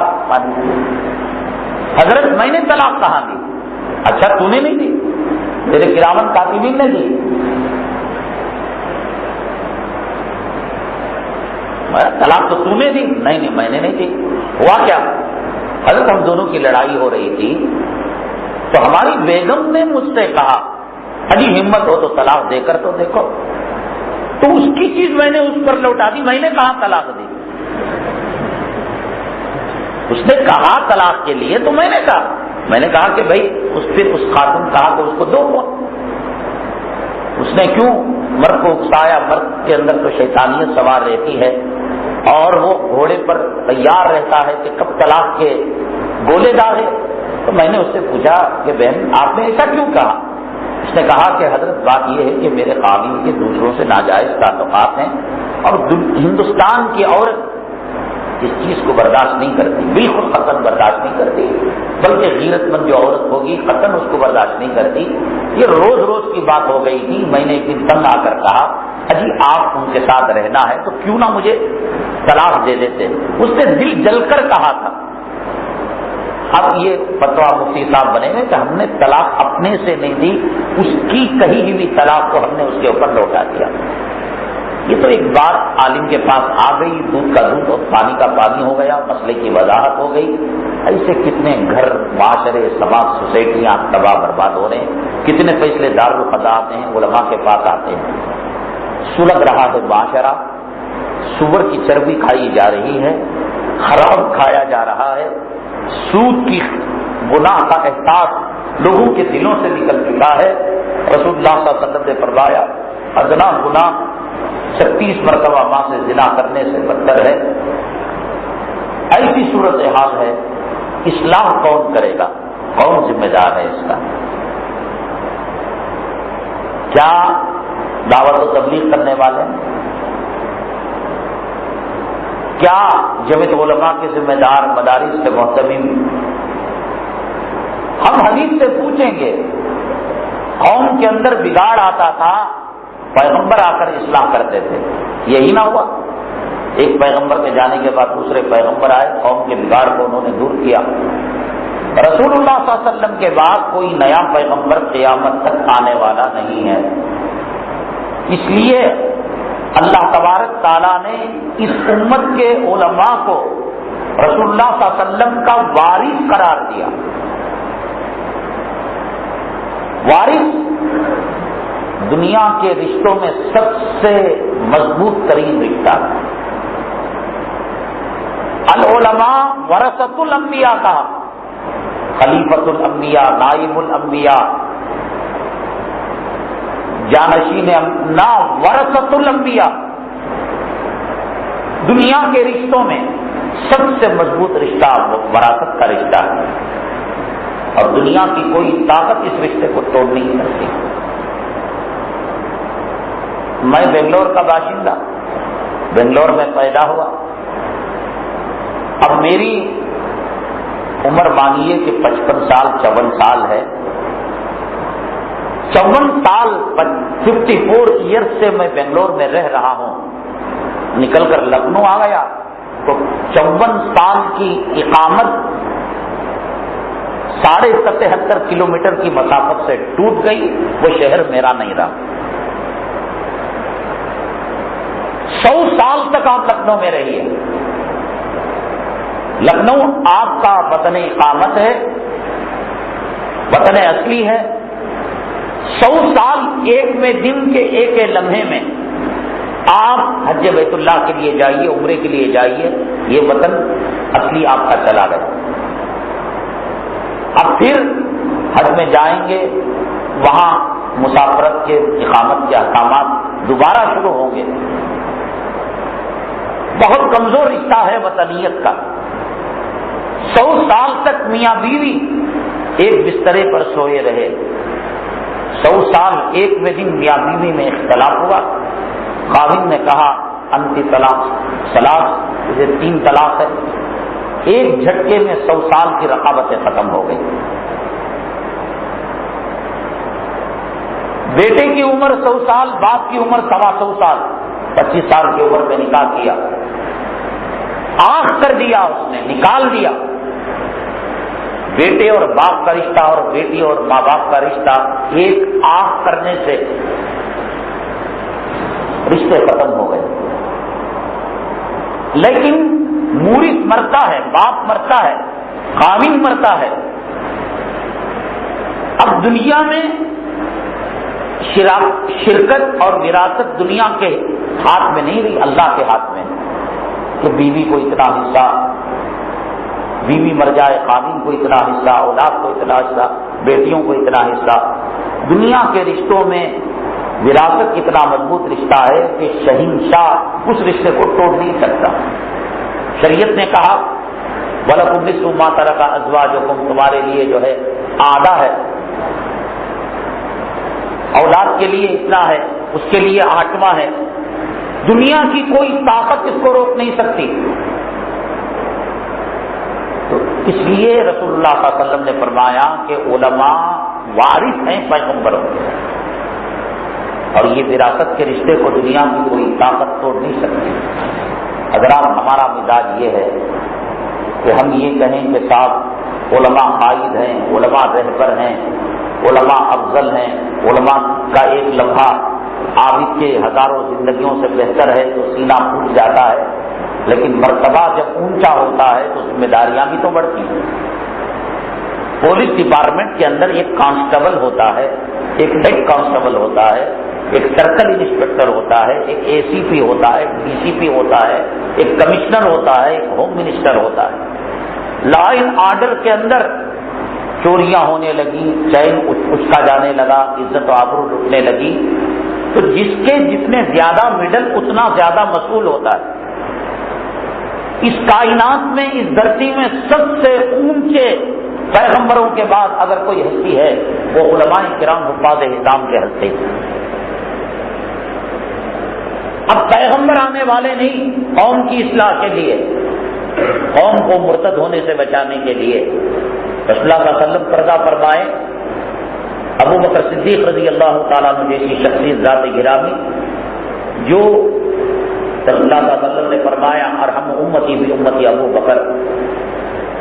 حضرت میں نے طلاق کہاں دی؟ اچھا تو نے نہیں دی، میرے کرامن کاتبین نے دی۔ طلاق تو نے دی؟ نہیں میں نے نہیں دی۔ ہوا کیا؟ حضرت ہم دونوں کی لڑائی ہو رہی تھی تو ہماری بیگم نے مجھ سے کہا اجی ہمت ہو تو طلاق دے کر تو دیکھو، تو اس کی چیز میں نے اس پر لوٹا دی، میں نے کہا طلاق دی؟ اس نے کہا طلاق کے لیے تو میں نے کہا کہ بھائی پھر اس خاتون کہا کہ اس کو دو فون۔ اس نے کیوں مرد کو اکسایا؟ مرد کے اندر تو شیطانیت سوار رہتی ہے اور وہ گھوڑے پر تیار رہتا ہے کہ کب طلاق کے گولے ڈالے۔ تو میں نے اس سے پوچھا کہ بہن آپ نے ایسا کیوں کہا؟ اس نے کہا کہ حضرت بات یہ ہے کہ میرے قابل کے دوسروں سے ناجائز تعلقات ہیں اور ہندوستان کی عورت اس چیز کو برداشت نہیں کرتی، بالکل قطعاً برداشت نہیں کرتی، بلکہ غیرت مند جو عورت ہوگی قطعاً اس کو برداشت نہیں کرتی۔ یہ روز روز کی بات ہو گئی تھی، میں نے ایک دن تنگ آ کر کہا اجی آپ ان کے ساتھ رہنا ہے تو کیوں نہ مجھے طلاق دے دیتے؟ اس نے دل جل کر کہا تھا۔ اب یہ فتویٰ مفتی صاحب بنے ہوئے کہ ہم نے طلاق اپنے سے نہیں دی، اس کی کہی ہوئی طلاق کو ہم نے اس کے اوپر لوٹا دیا۔ یہ تو ایک بار عالم کے پاس آ گئی، دودھ کا دودھ اور پانی کا پانی ہو گیا، مسئلے کی وضاحت ہو گئی. ایسے کتنے گھر، معاشرے، سماج، سوسائٹیاں تباہ برباد ہو رہے ہیں. کتنے فیصلے دارالقضا آتے ہیں، علماء کے پاس آتے ہیں. سلگ رہا ہے معاشرہ، سور کی چربی کھائی جا رہی ہے، خراب کھایا جا رہا ہے، سود کی گناہ کا احساس لوگوں کے دلوں سے نکل چکا ہے. رسول اللہ صلی اللہ علیہ وسلم نے فرمایا ادنا گناہ 36 مرتبہ ماں سے زنا کرنے سے بدتر ہے. ایسی صورتحال ہے، اصلاح کون کرے گا؟ کون ذمہ دار ہے اس کا؟ کیا دعوت و تبلیغ کرنے والے ہیں؟ کیا جمعیت علماء کے ذمہ دار، مدارس کے محتمین؟ ہم حدیث سے پوچھیں گے. قوم کے اندر بگاڑ آتا تھا، پیغمبر آ کر اصلاح کرتے تھے. یہی نہ ہوا، ایک پیغمبر کے جانے کے بعد دوسرے پیغمبر آئے، قوم کے بگاڑ کو انہوں نے دور کیا. رسول اللہ صلی اللہ علیہ وسلم کے بعد کوئی نیا پیغمبر قیامت تک آنے والا نہیں ہے. اس لیے اللہ تبارک تعالیٰ نے اس امت کے علماء کو رسول اللہ صلی اللہ علیہ وسلم کا وارث قرار دیا. وارث دنیا کے رشتوں میں سب سے مضبوط ترین رشتہ ہے. العلماء ورثۃ الانبیاء کا، خلیفۃ الانبیاء، نائب الانبیاء، جانشین نا ورثۃ الانبیاء. دنیا کے رشتوں میں سب سے مضبوط رشتہ وراثت کا رشتہ ہے، اور دنیا کی کوئی طاقت اس رشتے کو توڑ نہیں سکتی. میں بنگلور کا باشندہ، بنگلور میں پیدا ہوا. اب میری عمر مانیے کہ 55 سال 54 سال ہے. 54 سال 54 ایئرس سے میں بنگلور میں رہ رہا ہوں. نکل کر لکھنؤ آ گیا تو 54 سال کی اقامت 77.5 کلومیٹر کی مسافت سے ٹوٹ گئی. وہ شہر میرا نہیں رہا. 100 سال تک آپ لکھنؤ میں رہیے. لکھنؤ آپ کا وطن اقامت ہے، وطن اصلی ہے. 100 سال ایک میں دن کے ایک لمحے میں آپ حج بیت اللہ کے لیے جائیے، عمرے کے لیے جائیے، یہ وطن اصلی آپ کا چلا گیا. اب پھر حج میں جائیں گے، وہاں مسافرت کے اقامت کے احکامات دوبارہ شروع ہوں گے. بہت کمزور رشتہ ہے وطنیت کا. 100 سال تک میاں بیوی ایک بسترے پر سوئے رہے. 100 سال ایک میں دن میاں بیوی میں اختلاف ہوا. خاوند نے کہا انتی طلاق سلاس، یہ 3 طلاق ہے. ایک جھٹکے میں 100 سال کی رقابتیں ختم ہو گئی. بیٹے کی عمر 100 سال، باپ کی عمر 125 سال. 25 سال کی عمر میں نکاح کیا، آنکھ کر دیا، اس نے نکال دیا. بیٹے اور باپ کا رشتہ اور بیٹی اور ماں باپ کا رشتہ ایک آنکھ کرنے سے رشتے ختم ہو گئے. لیکن مورث مرتا ہے، باپ مرتا ہے، خاوند مرتا ہے. اب دنیا میں شرکت اور وراثت دنیا کے ہاتھ میں نہیں رہی، اللہ کے ہاتھ میں. کہ بیوی کو اتنا حصہ، بیوی مر جائے خاوند کو اتنا حصہ، اولاد کو اتنا حصہ، بیٹیوں کو اتنا حصہ. دنیا کے رشتوں میں وراثت اتنا مضبوط رشتہ ہے کہ شہنشاہ اس رشتے کو توڑ نہیں سکتا. شریعت نے کہا وَلَكُمْ نِصْفُ مَا تَرَكَ أَزْوَاجُكُمْ، تمہارے لیے جو ہے آدھا ہے. اولاد کے لیے اتنا ہے، اس کے لیے 8واں ہے. دنیا کی کوئی طاقت اس کو روک نہیں سکتی. تو اس لیے رسول اللہ صلی اللہ علیہ وسلم نے فرمایا کہ علماء وارث ہیں پیغمبروں کے، اور یہ وراثت کے رشتے کو دنیا کی کوئی طاقت توڑ نہیں سکتی. اگر ہمارا مزاج یہ ہے کہ ہم یہ کہیں کہ صاحب علماء قائد ہیں، علماء رہبر ہیں، علماء افضل ہیں، علماء کا ایک لمحہ عابد کے ہزاروں زندگیوں سے بہتر ہے تو سینہ پھوٹ جاتا ہے، لیکن مرتبہ جب اونچا ہوتا ہے تو ذمہ داریاں بھی تو بڑھتی ہیں۔ پولیس ڈپارٹمنٹ کے اندر ایک کانسٹیبل ہوتا ہے، ایک ہیڈ کانسٹیبل ہوتا ہے، ایک سرکل انسپکٹر ہوتا ہے، ایک اے سی پی ہوتا ہے، ایک ڈی سی پی ہوتا ہے، ایک کمشنر ہوتا ہے، ایک ہوم منسٹر ہوتا ہے۔ لا اینڈ آرڈر کے اندر چوریاں ہونے لگی، چین اچکا جانے لگا، عزت و آبرو لٹنے لگی، تو جس کے جتنے زیادہ مڈل اتنا زیادہ مسئول ہوتا ہے۔ اس کائنات میں، اس دھرتی میں سب سے اونچے پیغمبروں کے بعد اگر کوئی ہستی ہے وہ علماء کرام حفاظ حرام کے ہستے۔ اب پیغمبر آنے والے نہیں، قوم کی اصلاح کے لیے، قوم کو مرتد ہونے سے بچانے کے لیے رسول اللہ صلی اللہ علیہ وسلم پردہ فرمائے۔ ابو بکر صدیق رضی اللہ تعالیٰ عنہ جیسی شخصیت ذات گرامی جو رسول اللہ صلی اللہ علیہ وسلم نے فرمایا ارحم امتی بھی امتی ابو بکر،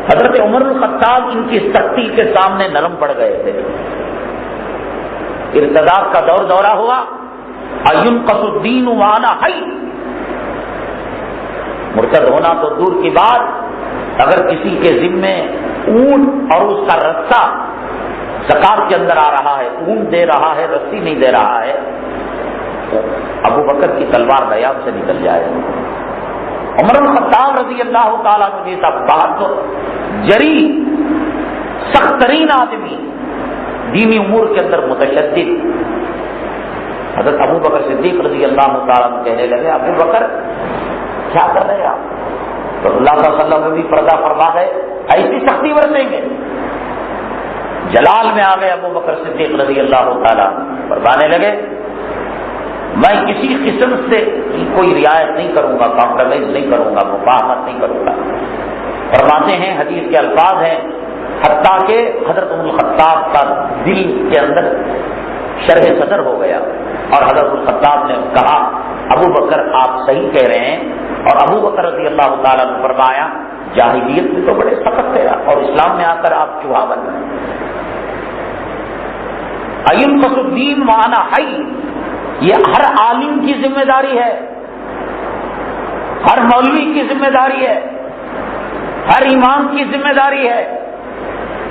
حضرت عمر الخطاب ان کی سختی کے سامنے نرم پڑ گئے تھے۔ ارتداد کا دورہ ہوا، اينقص الدین وانا حی، مرتد ہونا تو دور کی بات، اگر کسی کے ذمے اونٹ اور اس کا رسہ زکات کے اندر آ رہا ہے، اونٹ دے رہا ہے، رسی نہیں دے رہا ہے، تو ابو بکر کی تلوار بیان سے نکل جائے۔ عمر الخطاب رضی اللہ تعالیٰ عنہ جیسا بہادر جری سخت ترین آدمی، دینی امور کے اندر متشدد، حضرت ابو بکر صدیق رضی اللہ تعالیٰ عنہ کہنے لگے ابو بکر کیا کر رہے ہیں آپ؟ تو اللہ صلی اللہ علیہ وسلم نے بھی پردہ فرما ہے ایسی سختی برتیں گے؟ جلال میں آ گئے ابو بکر صدیق رضی اللہ تعالیٰ فرمانے لگے میں کسی قسم سے کوئی رعایت نہیں کروں گا، کمپرومائز نہیں کروں گا، مفاہمت نہیں کروں گا۔ فرماتے ہیں حدیث کے الفاظ ہیں حتیٰ کہ حضرت الخطاب کا دل کے اندر شرح صدر ہو گیا اور حضرت الخطاب نے کہا ابو بکر آپ صحیح کہہ رہے ہیں، اور ابو بکر رضی اللہ تعالیٰ نے فرمایا جاہلیت میں تو بڑے سخت تھے اور اسلام میں آ کر آپ چوہا بن گئے۔ اينقص الدین وانا حی، یہ ہر عالم کی ذمہ داری ہے، ہر مولوی کی ذمہ داری ہے، ہر امام کی ذمہ داری ہے،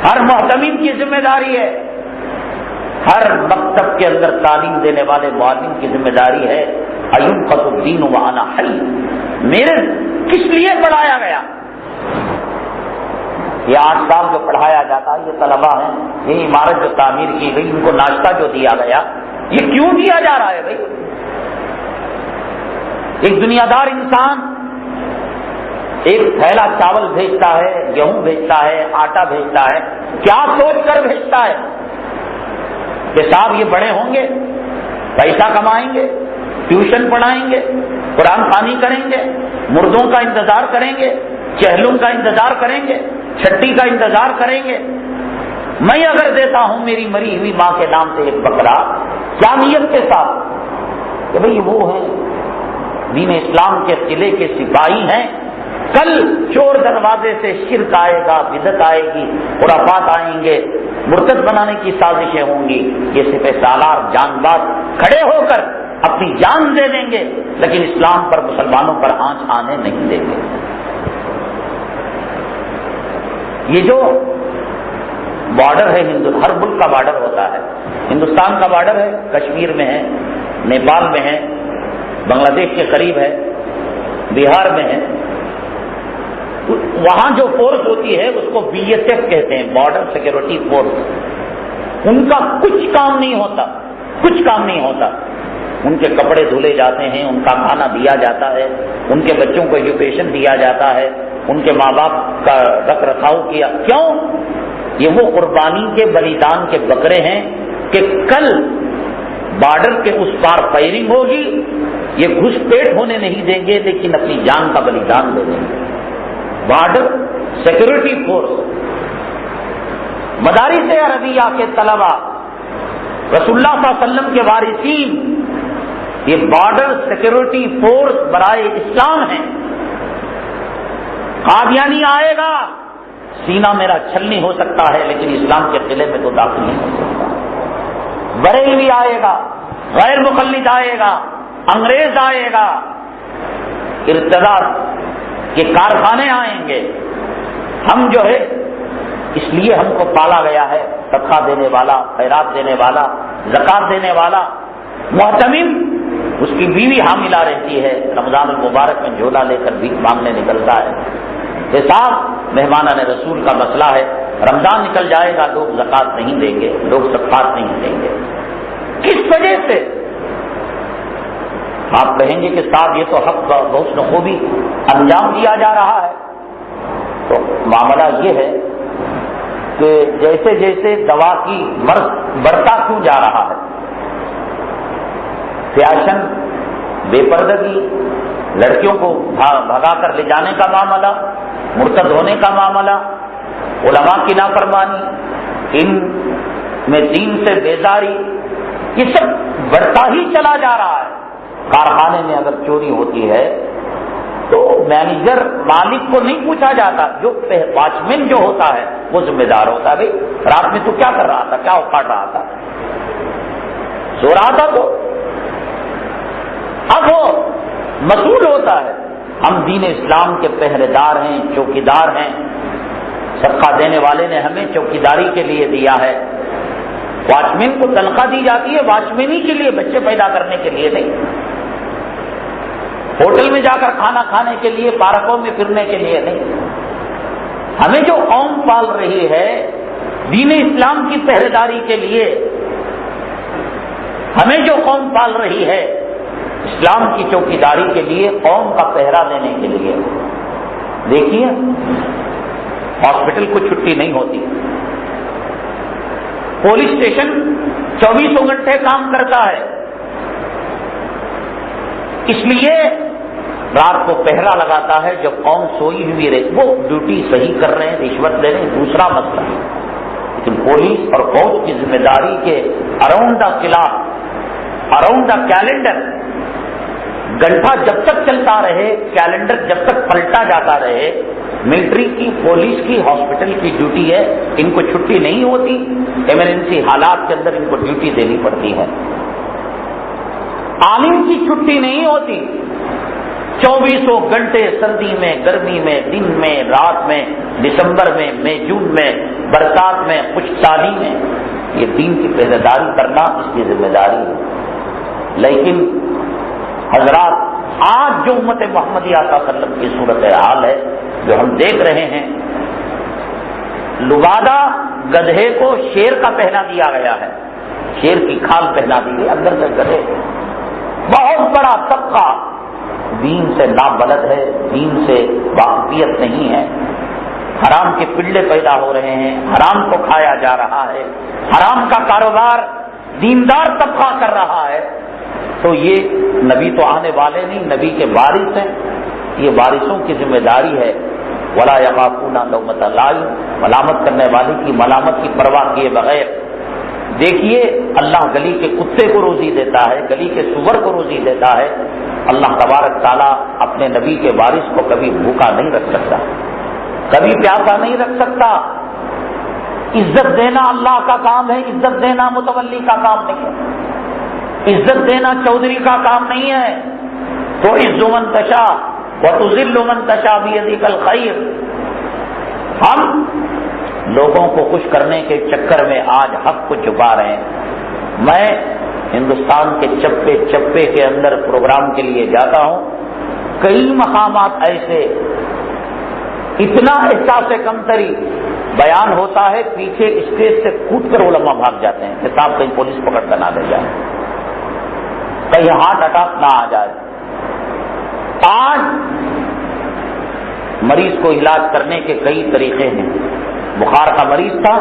ہر محتمم کی ذمہ داری ہے، ہر مکتب کے اندر تعلیم دینے والے معلم کی ذمہ داری ہے اينقص الدین وانا حی، میرے کس لیے پڑھایا گیا؟ یہ 8 سال جو پڑھایا جاتا ہے، یہ طلباء ہیں، یہ عمارت جو تعمیر کی گئی، ان کو ناشتہ جو دیا گیا، یہ کیوں دیا جا رہا ہے بھائی؟ ایک دنیا دار انسان ایک تھیلا چاول بھیجتا ہے، گیہوں بھیجتا ہے، آٹا بھیجتا ہے، کیا سوچ کر بھیجتا ہے کہ صاحب یہ بڑے ہوں گے، پیسہ کمائیں گے، ٹیوشن پڑھائیں گے، قرآن خوانی کریں گے، مردوں کا انتظار کریں گے، چہلوں کا انتظار کریں گے، چھٹی کا انتظار کریں گے۔ میں اگر دیتا ہوں میری مری ہوئی ماں کے نام سے ایک بکرا، کیا نیت کے ساتھ کہ بھئی وہ ہیں دین اسلام کے قلعے کے سپاہی ہیں، کل چور دروازے سے شرک آئے گا، بدعت آئے گی، خرافات آئیں گے، مرتد بنانے کی سازشیں ہوں گی، یہ سپہ سالار جان باز کھڑے ہو کر اپنی جان دے دیں گے لیکن اسلام پر، مسلمانوں پر آنچ آنے نہیں دیں گے۔ یہ جو بارڈر ہے ہر ملک کا بارڈر ہوتا ہے، ہندوستان کا بارڈر ہے، کشمیر میں ہے، نیپال میں ہے، بنگلہ دیش کے قریب ہے، بہار میں ہے، وہاں جو فورس ہوتی ہے اس کو BSF کہتے ہیں، بارڈر سیکورٹی فورس۔ ان کا کچھ کام نہیں ہوتا، کچھ کام نہیں ہوتا، ان کے کپڑے دھلے جاتے ہیں، ان کا کھانا دیا جاتا ہے، ان کے بچوں کو ایجوکیشن دیا جاتا ہے، ان کے ماں باپ کا رکھ رکھاؤ کیا۔ کیوں؟ یہ وہ قربانی کے بلیدان کے بکرے ہیں کہ کل بارڈر کے اس پار فائرنگ ہوگی، یہ گھس پیٹ ہونے نہیں دیں گے لیکن اپنی جان کا بلیدان دے دیں گے۔ بارڈر سیکورٹی فورس، مدارس عربیہ کے طلباء، رسول اللہ صلی اللہ علیہ وسلم کے وارثین، یہ بارڈر سیکورٹی فورس برائے اسلام ہے۔ قادیانی آئے گا، سینہ میرا چھلنی ہو سکتا ہے لیکن اسلام کے قلعے میں تو داخل نہیں ہو سکتا۔ بریلوی آئے گا، غیر مقلد آئے گا، انگریز آئے گا، ارتداد کے کارخانے آئیں گے. ہم جو ہے اس لیے ہم کو پالا گیا ہے، صدقہ دینے والا، خیرات دینے والا، زکات دینے والا، محتمم، اس کی بیوی حاملہ رہتی ہے، رمضان المبارک میں جھولا لے کر بھی مانگنے نکلتا ہے. حساب مہمانان رسول کا مسئلہ ہے. رمضان نکل جائے گا، لوگ زکات نہیں دیں گے، لوگ صدقات نہیں دیں گے. کس وجہ سے؟ آپ کہیں گے کہ صاحب یہ تو حق بحسن خوبی انجام دیا جا رہا ہے. تو معاملہ یہ ہے کہ جیسے جیسے دوا کی مرض بڑھتا کیوں جا رہا ہے، فیشن، بے پردگی، لڑکیوں کو بھگا کر لے جانے کا معاملہ، مرتد ہونے کا معاملہ، علماء کی نافرمانی، ان میں دین سے بیزاری، یہ سب بڑھتا ہی چلا جا رہا ہے. کارخانے میں اگر چوری ہوتی ہے تو مینیجر، مالک کو نہیں پوچھا جاتا، جو واچ مین جو ہوتا ہے وہ ذمہ دار ہوتا ہے. بھائی رات میں تو کیا کر رہا تھا، کیا اکھاڑ رہا تھا، سو رہا تھا. تو اب وہ مسئول ہوتا ہے. ہم دین اسلام کے پہرے دار ہیں، چوکیدار ہیں. صدقہ دینے والے نے ہمیں چوکیداری کے لیے دیا ہے. واچ مین کو تنخواہ دی جاتی ہے واچ مینی کے لیے، بچے پیدا کرنے کے لیے نہیں. ہوٹل میں جا کر کھانا کھانے کے لیے، پارکوں میں پھرنے کے لیے نہیں. ہمیں جو قوم پال رہی ہے دین اسلام کی پہرے داری کے لیے، ہمیں جو قوم پال رہی ہے اسلام کی چوکیداری کے لیے، قوم کا پہرا دینے کے لیے. دیکھیے ہاسپٹل کو چھٹی نہیں ہوتی، پولیس اسٹیشن 24 گھنٹے کام کرتا ہے. اس لیے رات کو پہرا لگاتا ہے جب قوم سوئی ہوئی رہے. وہ ڈیوٹی صحیح کر رہے ہیں، رشوت لے رہے ہیں، دوسرا مسئلہ ہے. لیکن پولیس اور فوج کی ذمہ داری کے around the clock, around the calendar, گھنٹہ جب تک چلتا رہے، کیلنڈر جب تک پلٹا جاتا رہے. ملٹری کی، پولیس کی، ہاسپٹل کی ڈیوٹی ہے. ان کو چھٹی نہیں ہوتی. ایمرجنسی حالات کے اندر ان کو ڈیوٹی دینی پڑتی ہے. عالم کی چھٹی نہیں ہوتی. 24 گھنٹے سردی میں، گرمی میں، دن میں، رات میں، دسمبر میں، جون میں، برسات میں، کچھ سالی میں، یہ دین کی پہرے داری کرنا اس کی ذمہ داری ہے. لیکن حضرات آج جو امت محمدیہ صلی اللہ علیہ وسلم کی صورت حال ہے جو ہم دیکھ رہے ہیں، لبادہ گدھے کو شیر کا پہنا دیا گیا ہے، شیر کی کھال پہنا دی گئی، اندر سے گدھے. بہت بڑا طبقہ دین سے نابلد ہے، دین سے واقفیت نہیں ہے. حرام کے پلے پیدا ہو رہے ہیں، حرام کو کھایا جا رہا ہے، حرام کا کاروبار دیندار طبقہ کر رہا ہے. تو یہ نبی تو آنے والے نہیں، نبی کے وارث ہیں. یہ وارثوں کی ذمہ داری ہے. ولا یخافون لومۃ لائم، ملامت کرنے والے کی ملامت کی پرواہ کیے بغیر. دیکھیے اللہ گلی کے کتے کو روزی دیتا ہے، گلی کے سور کو روزی دیتا ہے. اللہ تبارک تعالیٰ اپنے نبی کے وارث کو کبھی بھوکا نہیں رکھ سکتا، کبھی پیاسا نہیں رکھ سکتا. عزت دینا اللہ کا کام ہے، عزت دینا متولی کا کام نہیں ہے. عزت دینا چودھری کا کام نہیں ہے. تو عز من تشاء وتذل من تشاء بیدک الخیر. ہم لوگوں کو خوش کرنے کے چکر میں آج حق کو چھپا رہے ہیں. میں ہندوستان کے چپے چپے کے اندر پروگرام کے لیے جاتا ہوں، کئی مقامات ایسے اتنا احساس کمتری بیان ہوتا ہے، پیچھے اسٹیج سے کود کر علماء بھاگ جاتے ہیں کہ صاحب کہیں پولیس پکڑ کر نہ لے جائے، کہیں ہارٹ اٹیک نہ آ جائے. آج مریض کو علاج کرنے کے کئی طریقے ہیں. بخار کا مریض تھا،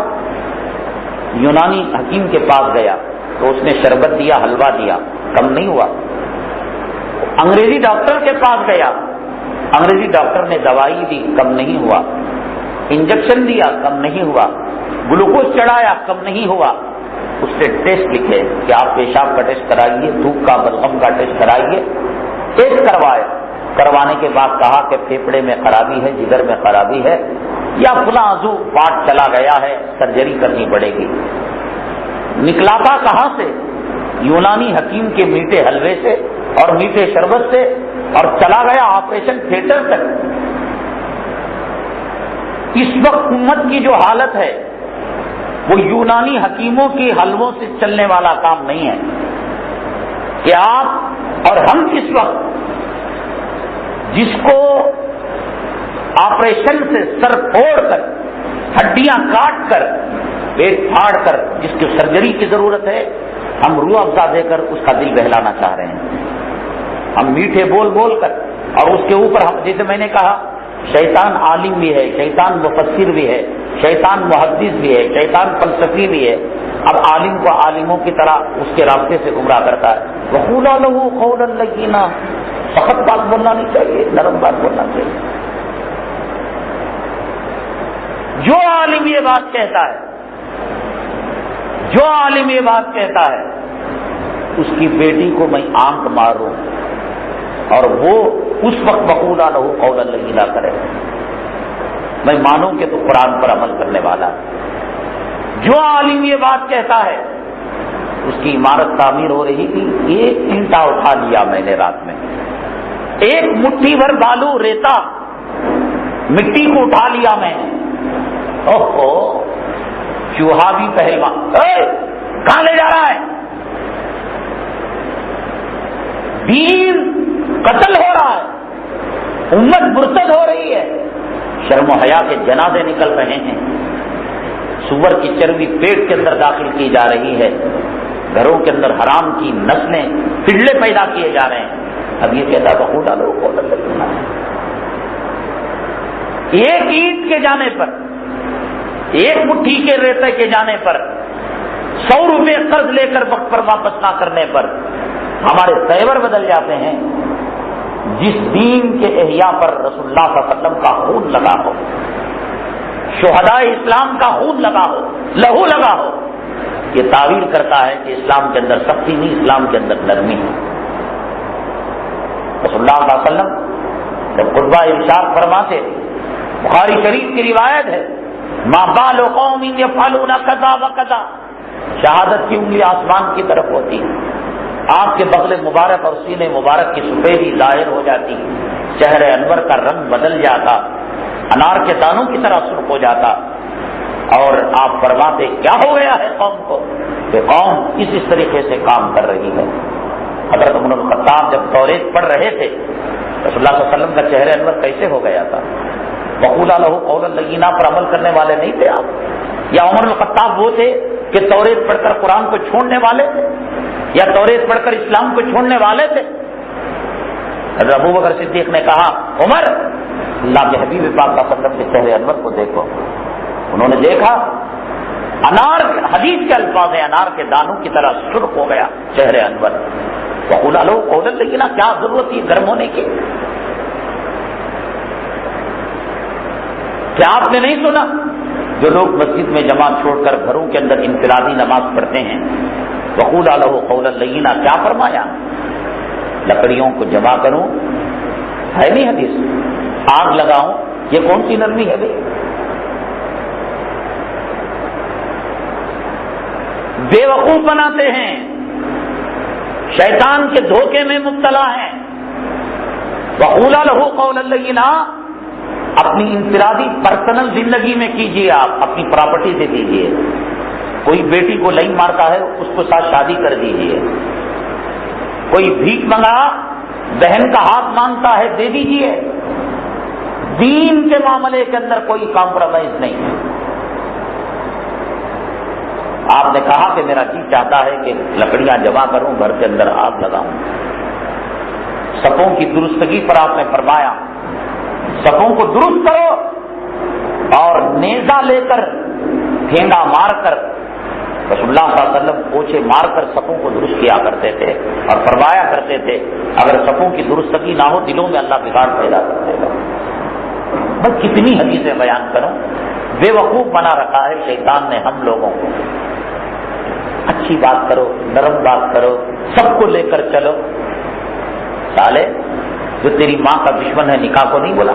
یونانی حکیم کے پاس گیا تو اس نے شربت دیا، حلوہ دیا، کم نہیں ہوا. انگریزی ڈاکٹر کے پاس گیا، انگریزی ڈاکٹر نے دوائی دی، کم نہیں ہوا. انجیکشن دیا، کم نہیں ہوا. گلوکوز چڑھایا، کم نہیں ہوا. اس نے ٹیسٹ لکھے کہ آپ پیشاب کا ٹیسٹ کرائیے، تھوک کا، بلغم کا ٹیسٹ کرائیے. ٹیسٹ کروائے. کروانے کے بعد کہا کہ پھیپڑے میں خرابی ہے، جگر میں خرابی ہے، یا فلاں عضو پارٹ چلا گیا ہے، سرجری کرنی پڑے گی. نکلا تھا کہاں سے؟ یونانی حکیم کے میٹھے حلوے سے اور میٹھے شربت سے، اور چلا گیا آپریشن تھیٹر تک۔ اس وقت امت کی جو حالت ہے وہ یونانی حکیموں کی حلووں سے چلنے والا کام نہیں ہے کہ آپ اور ہم اس وقت جس کو آپریشن سے سر پھوڑ کر، ہڈیاں کاٹ کر، پیٹ پھاڑ کر جس کی سرجری کی ضرورت ہے، ہم روح افزا دے کر اس کا دل بہلانا چاہ رہے ہیں۔ ہم میٹھے بول بول کر، اور اس کے اوپر ہم، جیسے میں نے کہا، شیطان عالم بھی ہے، شیطان مفسر بھی ہے، شیطان محدث بھی ہے، شیطان فلسفی بھی ہے۔ اب عالم کو عالموں کی طرح اس کے راستے سے گمراہ کرتا ہے۔ وَقُولَا لَهُ قَوْلًا لَّيِّنًا، سخت بات بولنا نہیں چاہیے، نرم بات بولنا چاہیے۔ جو عالم یہ بات کہتا ہے، جو عالم یہ بات کہتا ہے، اس کی بیٹی کو میں آنکھ ماروں اور وہ اس وقت وَقُولَا لَهُ قَوْلًا لَّيِّنًا کرے، میں مانوں کہ تو قرآن پر عمل کرنے والا ہے۔ جو عالم یہ بات کہتا ہے، اس کی عمارت تعمیر ہو رہی تھی، ایک اینٹا اٹھا لیا میں نے رات میں، ایک مٹھی بھر بالو ریتا مٹی کو اٹھا لیا میں نے۔ اوہو، چوہا بھی پہلوان، کہاں لے جا رہا ہے؟ دین قتل ہو رہا ہے، امت مرتد ہو رہی ہے، شرم و حیا کے جنازے نکل رہے ہیں، سور کی چربی پیٹ کے اندر داخل کی جا رہی ہے، گھروں کے اندر حرام کی نسلیں، پھڑلے پیدا کیے جا رہے ہیں۔ اب یہ کہتا وَقُولَا لَهُ قَوْلًا لَّيِّنًا، ایک اینٹ کے جانے پر، ایک مٹھی کے ریتے کے جانے پر، 100 روپے قرض لے کر وقت پر واپس نہ کرنے پر ہمارے تیور بدل جاتے ہیں۔ جس دین کے احیاء پر رسول اللہ صلی اللہ علیہ وسلم کا خون لگا ہو، شہداء اسلام کا خون لگا ہو، لہو لگا ہو، یہ تعویل کرتا ہے کہ اسلام کے اندر سختی نہیں، اسلام کے اندر نرمی ہے۔ رسول اللہ صلی اللہ علیہ وسلم جب خطبہ ارشاد فرماتے، بخاری شریف کی روایت ہے، ما بال قوم یفعلون کذا وکذا، شہادت کی انگلی آسمان کی طرف ہوتی ہے، آپ کے بغل مبارک اور سینے مبارک کی سفیدی ظاہر ہو جاتی، چہرے انور کا رنگ بدل جاتا، انار کے دانوں کی طرح سرخ ہو جاتا، اور آپ فرماتے کیا ہو گیا ہے قوم کو، کہ قوم اس طریقے سے کام کر رہی ہے۔ حضرت عمر بن الخطاب جب توریت پڑھ رہے تھے، رسول اللہ صلی اللہ علیہ وسلم کا چہرے انور کیسے ہو گیا تھا؟ وَقُولَا لَهُ قَوْلًا لَّيِّنًا پر عمل کرنے والے نہیں تھے آپ؟ یا عمر بن الخطاب وہ تھے کہ توریت پڑھ کر قرآن کو چھوڑنے والے تھے، یا توریت پڑھ کر اسلام کو چھوڑنے والے تھے؟ حضرت ابوبکر صدیق نے کہا، عمر، اللہ کے حبیب پاک صلی اللہ علیہ وسلم کے چہرے انور کو دیکھو۔ انہوں نے دیکھا، انار، حدیث کے الفاظ ہیں، انار کے دانوں کی طرح سرخ ہو گیا چہرے انور۔ وَقُولَا لَهُ قَوْلًا لَّيِّنًا، کیا ضرورت تھی گرم ہونے کی؟ کیا آپ نے نہیں سنا جو لوگ مسجد میں جماعت چھوڑ کر گھروں کے اندر انفرادی نماز پڑھتے ہیں؟ وَقُولَا لَهُ قَوْلًا لَّيِّنًا کیا فرمایا؟ لکڑیوں کو جمع کروں، ہے نہیں حدیث، آگ لگاؤں، یہ کون سی نرمی ہے بھائی؟ بے وقوف بناتے ہیں، شیطان کے دھوکے میں مبتلا ہیں۔ وَقُولَا لَهُ قَوْلًا لَّيِّنًا اپنی انفرادی پرسنل زندگی میں کیجیے، آپ اپنی پراپرٹی سے دیجیے۔ کوئی بیٹی کو لائن مارتا ہے، اس کو ساتھ شادی کر دیجیے۔ کوئی بھیک منگا، بہن کا ہاتھ مانگتا ہے، دے دیجیے۔ دین کے معاملے کے اندر کوئی کمپرومائز نہیں ہے۔ آپ نے کہا کہ میرا جی چاہتا ہے کہ لکڑیاں جمع کروں، گھر کے اندر آگ لگاؤں۔ صفوں کی درستگی پر آپ نے فرمایا، صفوں کو درست کرو، اور نیزہ لے کر، پھینگا مار کر، رسول اللہ صلی اللہ علیہ وسلم پوچھے مار کر صفوں کو درست کیا کرتے تھے، اور فرمایا کرتے تھے اگر صفوں کی درستگی نہ ہو دلوں میں اللہ بگاڑ پیدا کر دے گا۔ بس کتنی حدیثیں بیان کروں، بے وقوف بنا رکھا ہے شیطان نے ہم لوگوں کو۔ اچھی بات کرو، نرم بات کرو، سب کو لے کر چلو۔ سالے، جو تیری ماں کا دشمن ہے نکاح کو نہیں بلا،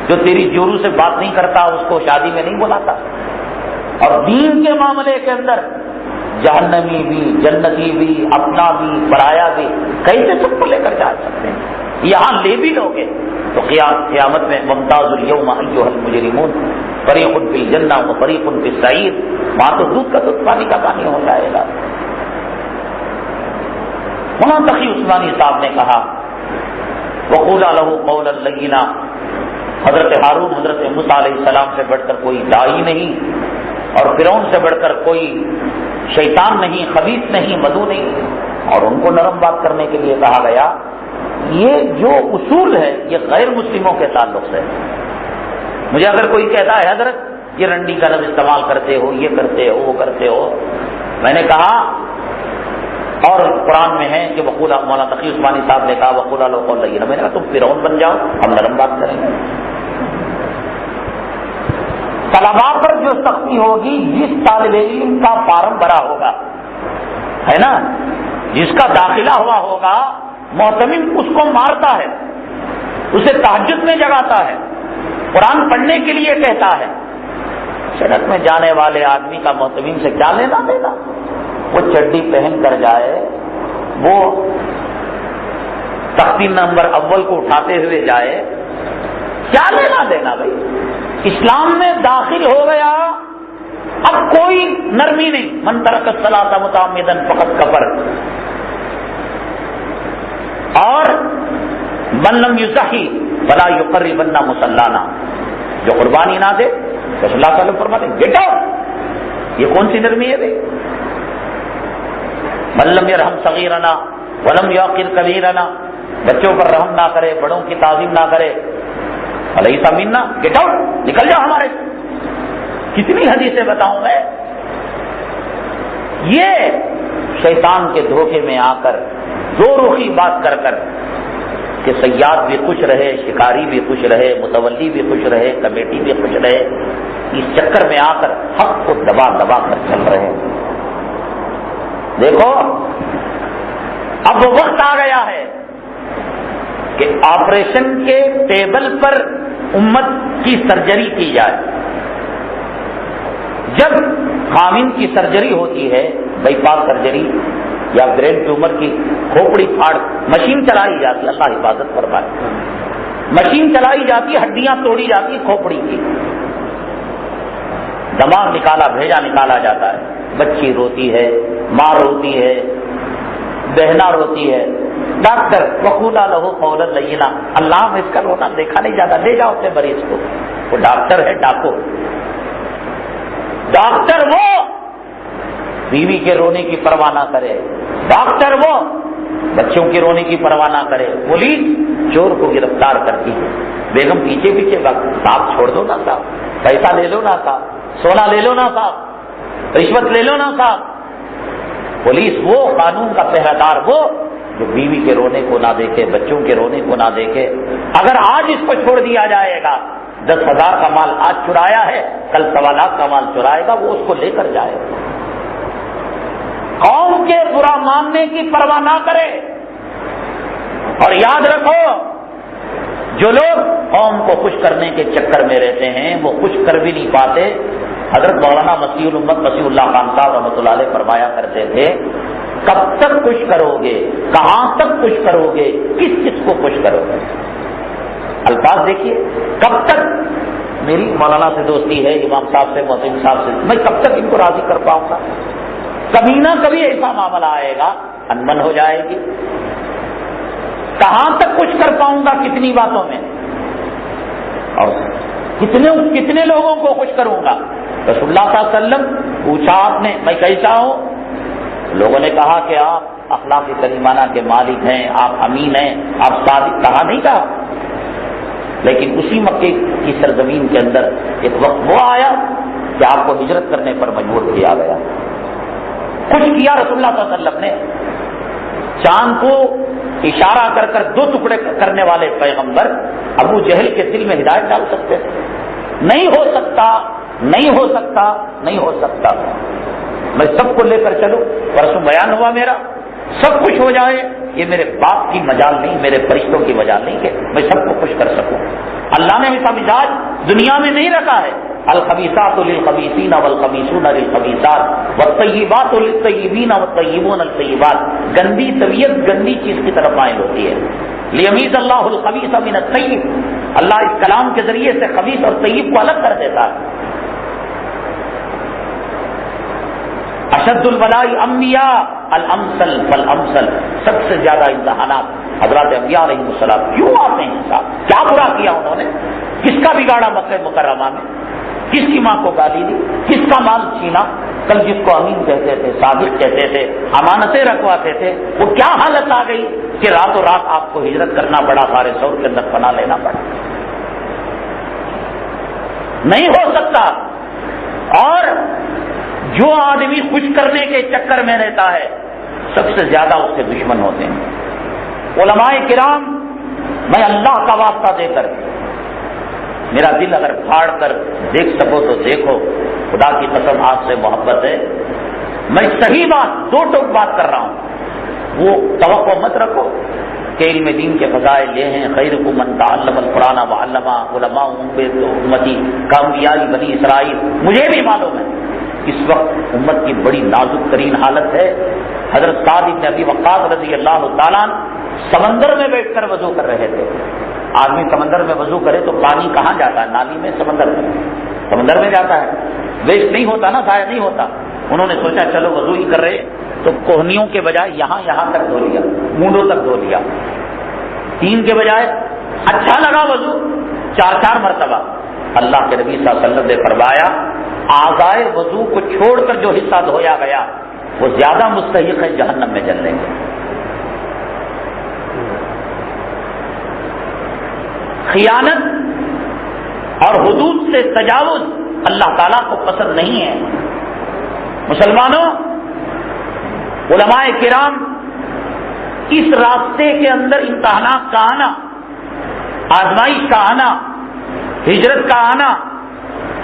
جو تیری جورو سے بات نہیں کرتا اس کو شادی میں نہیں بلاتا، اور دین کے معاملے کے اندر جہنمی بھی، جنتی بھی، اپنا بھی، پرایا بھی، کیسے سب کو لے کر جا سکتے ہیں؟ یہاں لے بھی لوگے تو قیامت میں ممتاز الیوم ایھا المجرمون فریق فی الجنہ و فریق فی السعیر، وہاں تو دودھ کا دودھ پانی کا پانی ہو جائے گا۔ مولانا تقی عثمانی صاحب نے کہا وقولا لہ قولا لینا، حضرت ہارون حضرت موسیٰ علیہ السلام سے بڑھ کر کوئی داعی نہیں، اور فرعون سے بڑھ کر کوئی شیطان نہیں، خبیث نہیں، مدعو نہیں، اور ان کو نرم بات کرنے کے لیے کہا گیا۔ یہ جو اصول ہے یہ غیر مسلموں کے تعلق سے۔ مجھے اگر کوئی کہتا ہے حضرت یہ رنڈی کا لفظ استعمال کرتے ہو، یہ کرتے ہو، وہ کرتے ہو، میں نے کہا اور قرآن میں ہے کہ وقولا، مولانا تقی عثمانی صاحب نے کہا وقولا لہ قولا لینا، میں نے کہا تم فرعون بن جاؤ، ہم نرم بات کریں گے۔ طلباء پر جو سختی ہوگی، جس طالب علم کا فارم بھرا ہوگا، ہے نا، جس کا داخلہ ہوا ہوگا، معتمم اس کو مارتا ہے، اسے تہجد میں جگاتا ہے، قرآن پڑھنے کے لیے کہتا ہے، سڑک میں جانے والے آدمی کا معتمم سے کیا لینا دینا؟ وہ چڈی پہن کر جائے، وہ تختی نمبر اول کو اٹھاتے ہوئے جائے، کیا لینا دینا بھائی؟ اسلام میں داخل ہو گیا، اب کوئی نرمی نہیں، من ترک الصلاۃ متعمدا فقد کفر، اور من لم یضحی فلا یقربن مصلانا، جو قربانی نہ دے رسول اللہ صلی اللہ علیہ وسلم فرماتے ہیں گیٹ آؤٹ۔ یہ کون سی نرمی ہے بھائی؟ من لم یرحم صغیرنا ولم یعقر کبیرنا، بچوں پر رحم نہ کرے، بڑوں کی تعظیم نہ کرے، الیس منا، گیٹ آؤٹ، نکل جاؤ ہمارے۔ کتنی حدیثیں بتاؤں میں؟ یہ شیطان کے دھوکے میں آ کر دو رخی بات کر کر کہ صیاد بھی خوش رہے، شکاری بھی خوش رہے، متولی بھی خوش رہے، کمیٹی بھی خوش رہے، اس چکر میں آ کر حق کو دبا دبا کر چل رہے ہیں۔ دیکھو اب وہ وقت آ گیا ہے کہ آپریشن کے ٹیبل پر امت کی سرجری کی جائے۔ جب خامین کی سرجری ہوتی ہے، بائی پاس سرجری یا برین ٹیومر کی کھوپڑی پھاڑ، مشین چلائی جاتی، اللہ حفاظت فرمائے، مشین چلائی جاتی، ہڈیاں توڑی جاتی کھوپڑی کی، دماغ نکالا، بھیجا نکالا جاتا ہے، بچی روتی ہے، ماں روتی ہے، بہنا روتی ہے، ڈاکٹر وقولا لہ قولا لینا، اللہ میں اس کا رونا دیکھا نہیں جاتا، لے جاؤ اپنے مریض کو۔ وہ ڈاکٹر ہے ڈاکو، ڈاکٹر وہ بیوی کے رونے کی پرواہ نہ کرے، ڈاکٹر وہ بچوں کے رونے کی پرواہ نہ کرے، پولیس چور کو گرفتار کرتی ہے، بیگم پیچھے پیچھے صاحب چھوڑ دو نا صاحب، پیسہ لے لو نا صاحب، سونا لے لو نا صاحب، رشوت لے لو نا صاحب۔ پولیس وہ قانون کا پہرہ دار، وہ جو بیوی کے رونے کو نہ دیکھے، بچوں کے رونے کو نہ دیکھے۔ اگر آج اس کو چھوڑ دیا جائے گا، 10,000 کا مال آج چرایا ہے، کل 1.25 لاکھ کا مال چرائے گا، وہ اس کو لے کر جائے گا۔ قوم کے برا ماننے کی پرواہ نہ کرے، اور یاد رکھو جو لوگ قوم کو خوش کرنے کے چکر میں رہتے ہیں وہ خوش کر بھی نہیں پاتے۔ حضرت مولانا مسیح الامت مسیح اللہ خان صاحب رحمۃ اللہ علیہ فرمایا کرتے تھے، کب تک خوش کرو گے، کہاں تک خوش کرو گے، کس کس کو خوش کرو گے؟ الفاظ دیکھیے، کب تک میری مولانا سے دوستی ہے، امام صاحب سے، محتم صاحب سے، میں کب تک ان کو راضی کر پاؤں گا؟ کبھی نہ کبھی ایسا معاملہ آئے گا، انبن ہو جائے گی۔ کہاں تک خوش کر پاؤں گا، کتنی باتوں میں، اور کتنے لوگوں کو خوش کروں گا؟ رسول اللہ صلی اللہ علیہ وسلم پوچھا آپ نے میں کیسا ہوں؟ لوگوں نے کہا کہ آپ اخلاق کریمانہ کے مالک ہیں، آپ امین ہیں، آپ صادق، کہا نہیں کہا؟ لیکن اسی مکے کی سرزمین کے اندر ایک وقت وہ آیا کہ آپ کو ہجرت کرنے پر مجبور کیا گیا۔ خوش کیا رسول اللہ صلی اللہ علیہ وسلم نے، چاند کو اشارہ کر کر 2 ٹکڑے کرنے والے پیغمبر ابو جہل کے دل میں ہدایت ڈال سکتے تھے؟ نہیں ہو سکتا، نہیں ہو سکتا، نہیں ہو سکتا۔ میں سب کو لے کر چلوں، پرسوں بیان ہوا میرا، سب خوش ہو جائے، یہ میرے باپ کی مجال نہیں، میرے فرشتوں کی مجال نہیں کہ میں سب کو خوش کر سکوں۔ اللہ نے ایسا مزاج دنیا میں نہیں رکھا ہے الخبیثات للخبیثین والخبیثون للخبیثات والطیبات للطیبین والطیبون للطیبات. گندی طبیعت گندی چیز کی طرف مائل ہوتی ہے. لیمیز اللہ الخبیث من الطیب، اللہ اس کلام کے ذریعے سے خبیث اور طیب کو الگ کر دیتا ہے. اشد البلاء انبیاء الامثل فالامثل، سب سے زیادہ امتحانات حضرات انبیاء علیہ السلام کیوں آتے ہیں صاحب؟ کیا برا کیا انہوں نے؟ کس کا بگاڑا مکہ مکرمہ میں؟ کس کی ماں کو گالی دی؟ کس کا مال چھینا؟ کل جس کو امین کہتے تھے، صادق کہتے تھے، امانتیں رکھواتے تھے، وہ کیا حالت آ گئی کہ راتوں رات آپ کو ہجرت کرنا پڑا، سارے سور کے اندر پناہ لینا پڑا. نہیں ہو سکتا. اور جو آدمی خوش کرنے کے چکر میں رہتا ہے سب سے زیادہ اس سے دشمن ہوتے ہیں. علماء کرام، میں اللہ کا واسطہ دے کر، میرا دل اگر پھاڑ کر دیکھ سکو تو دیکھو، خدا کی قسم آپ سے محبت ہے، میں صحیح بات دو ٹوک بات کر رہا ہوں. وہ توقع مت رکھو کہ علم دین کے فضائل یہ ہیں، خیرکم من تعلم القرآن وعلمہ، علماء امتی کانبیاء بنی اسرائیل. مجھے بھی معلوم ہے اس وقت امت کی بڑی نازک ترین حالت ہے. حضرت سعد بن ابی وقاص رضی اللہ تعالیٰ سمندر میں بیٹھ کر وضو کر رہے تھے. آدمی سمندر میں وضو کرے تو پانی کہاں جاتا ہے؟ نالی میں، سمندر میں جاتا ہے. ویسٹ نہیں ہوتا نا، ضائع نہیں ہوتا. انہوں نے سوچا چلو وضو ہی کر رہے تو کوہنیوں کے بجائے یہاں تک دھو لیا، مونڈوں تک دھو لیا. 3 کے بجائے اچھا لگا وضو 4 مرتبہ. اللہ کے نبی صلی اللہ علیہ وسلم نے فرمایا اعضائے وضو کو چھوڑ کر جو حصہ دھویا گیا وہ زیادہ مستحق ہے جہنم میں جلنے کے. خیانت اور حدود سے تجاوز اللہ تعالیٰ کو پسند نہیں ہے. مسلمانوں، علماء کرام، اس راستے کے اندر امتحانات کا آنا، آزمائش کا آنا، ہجرت کا آنا،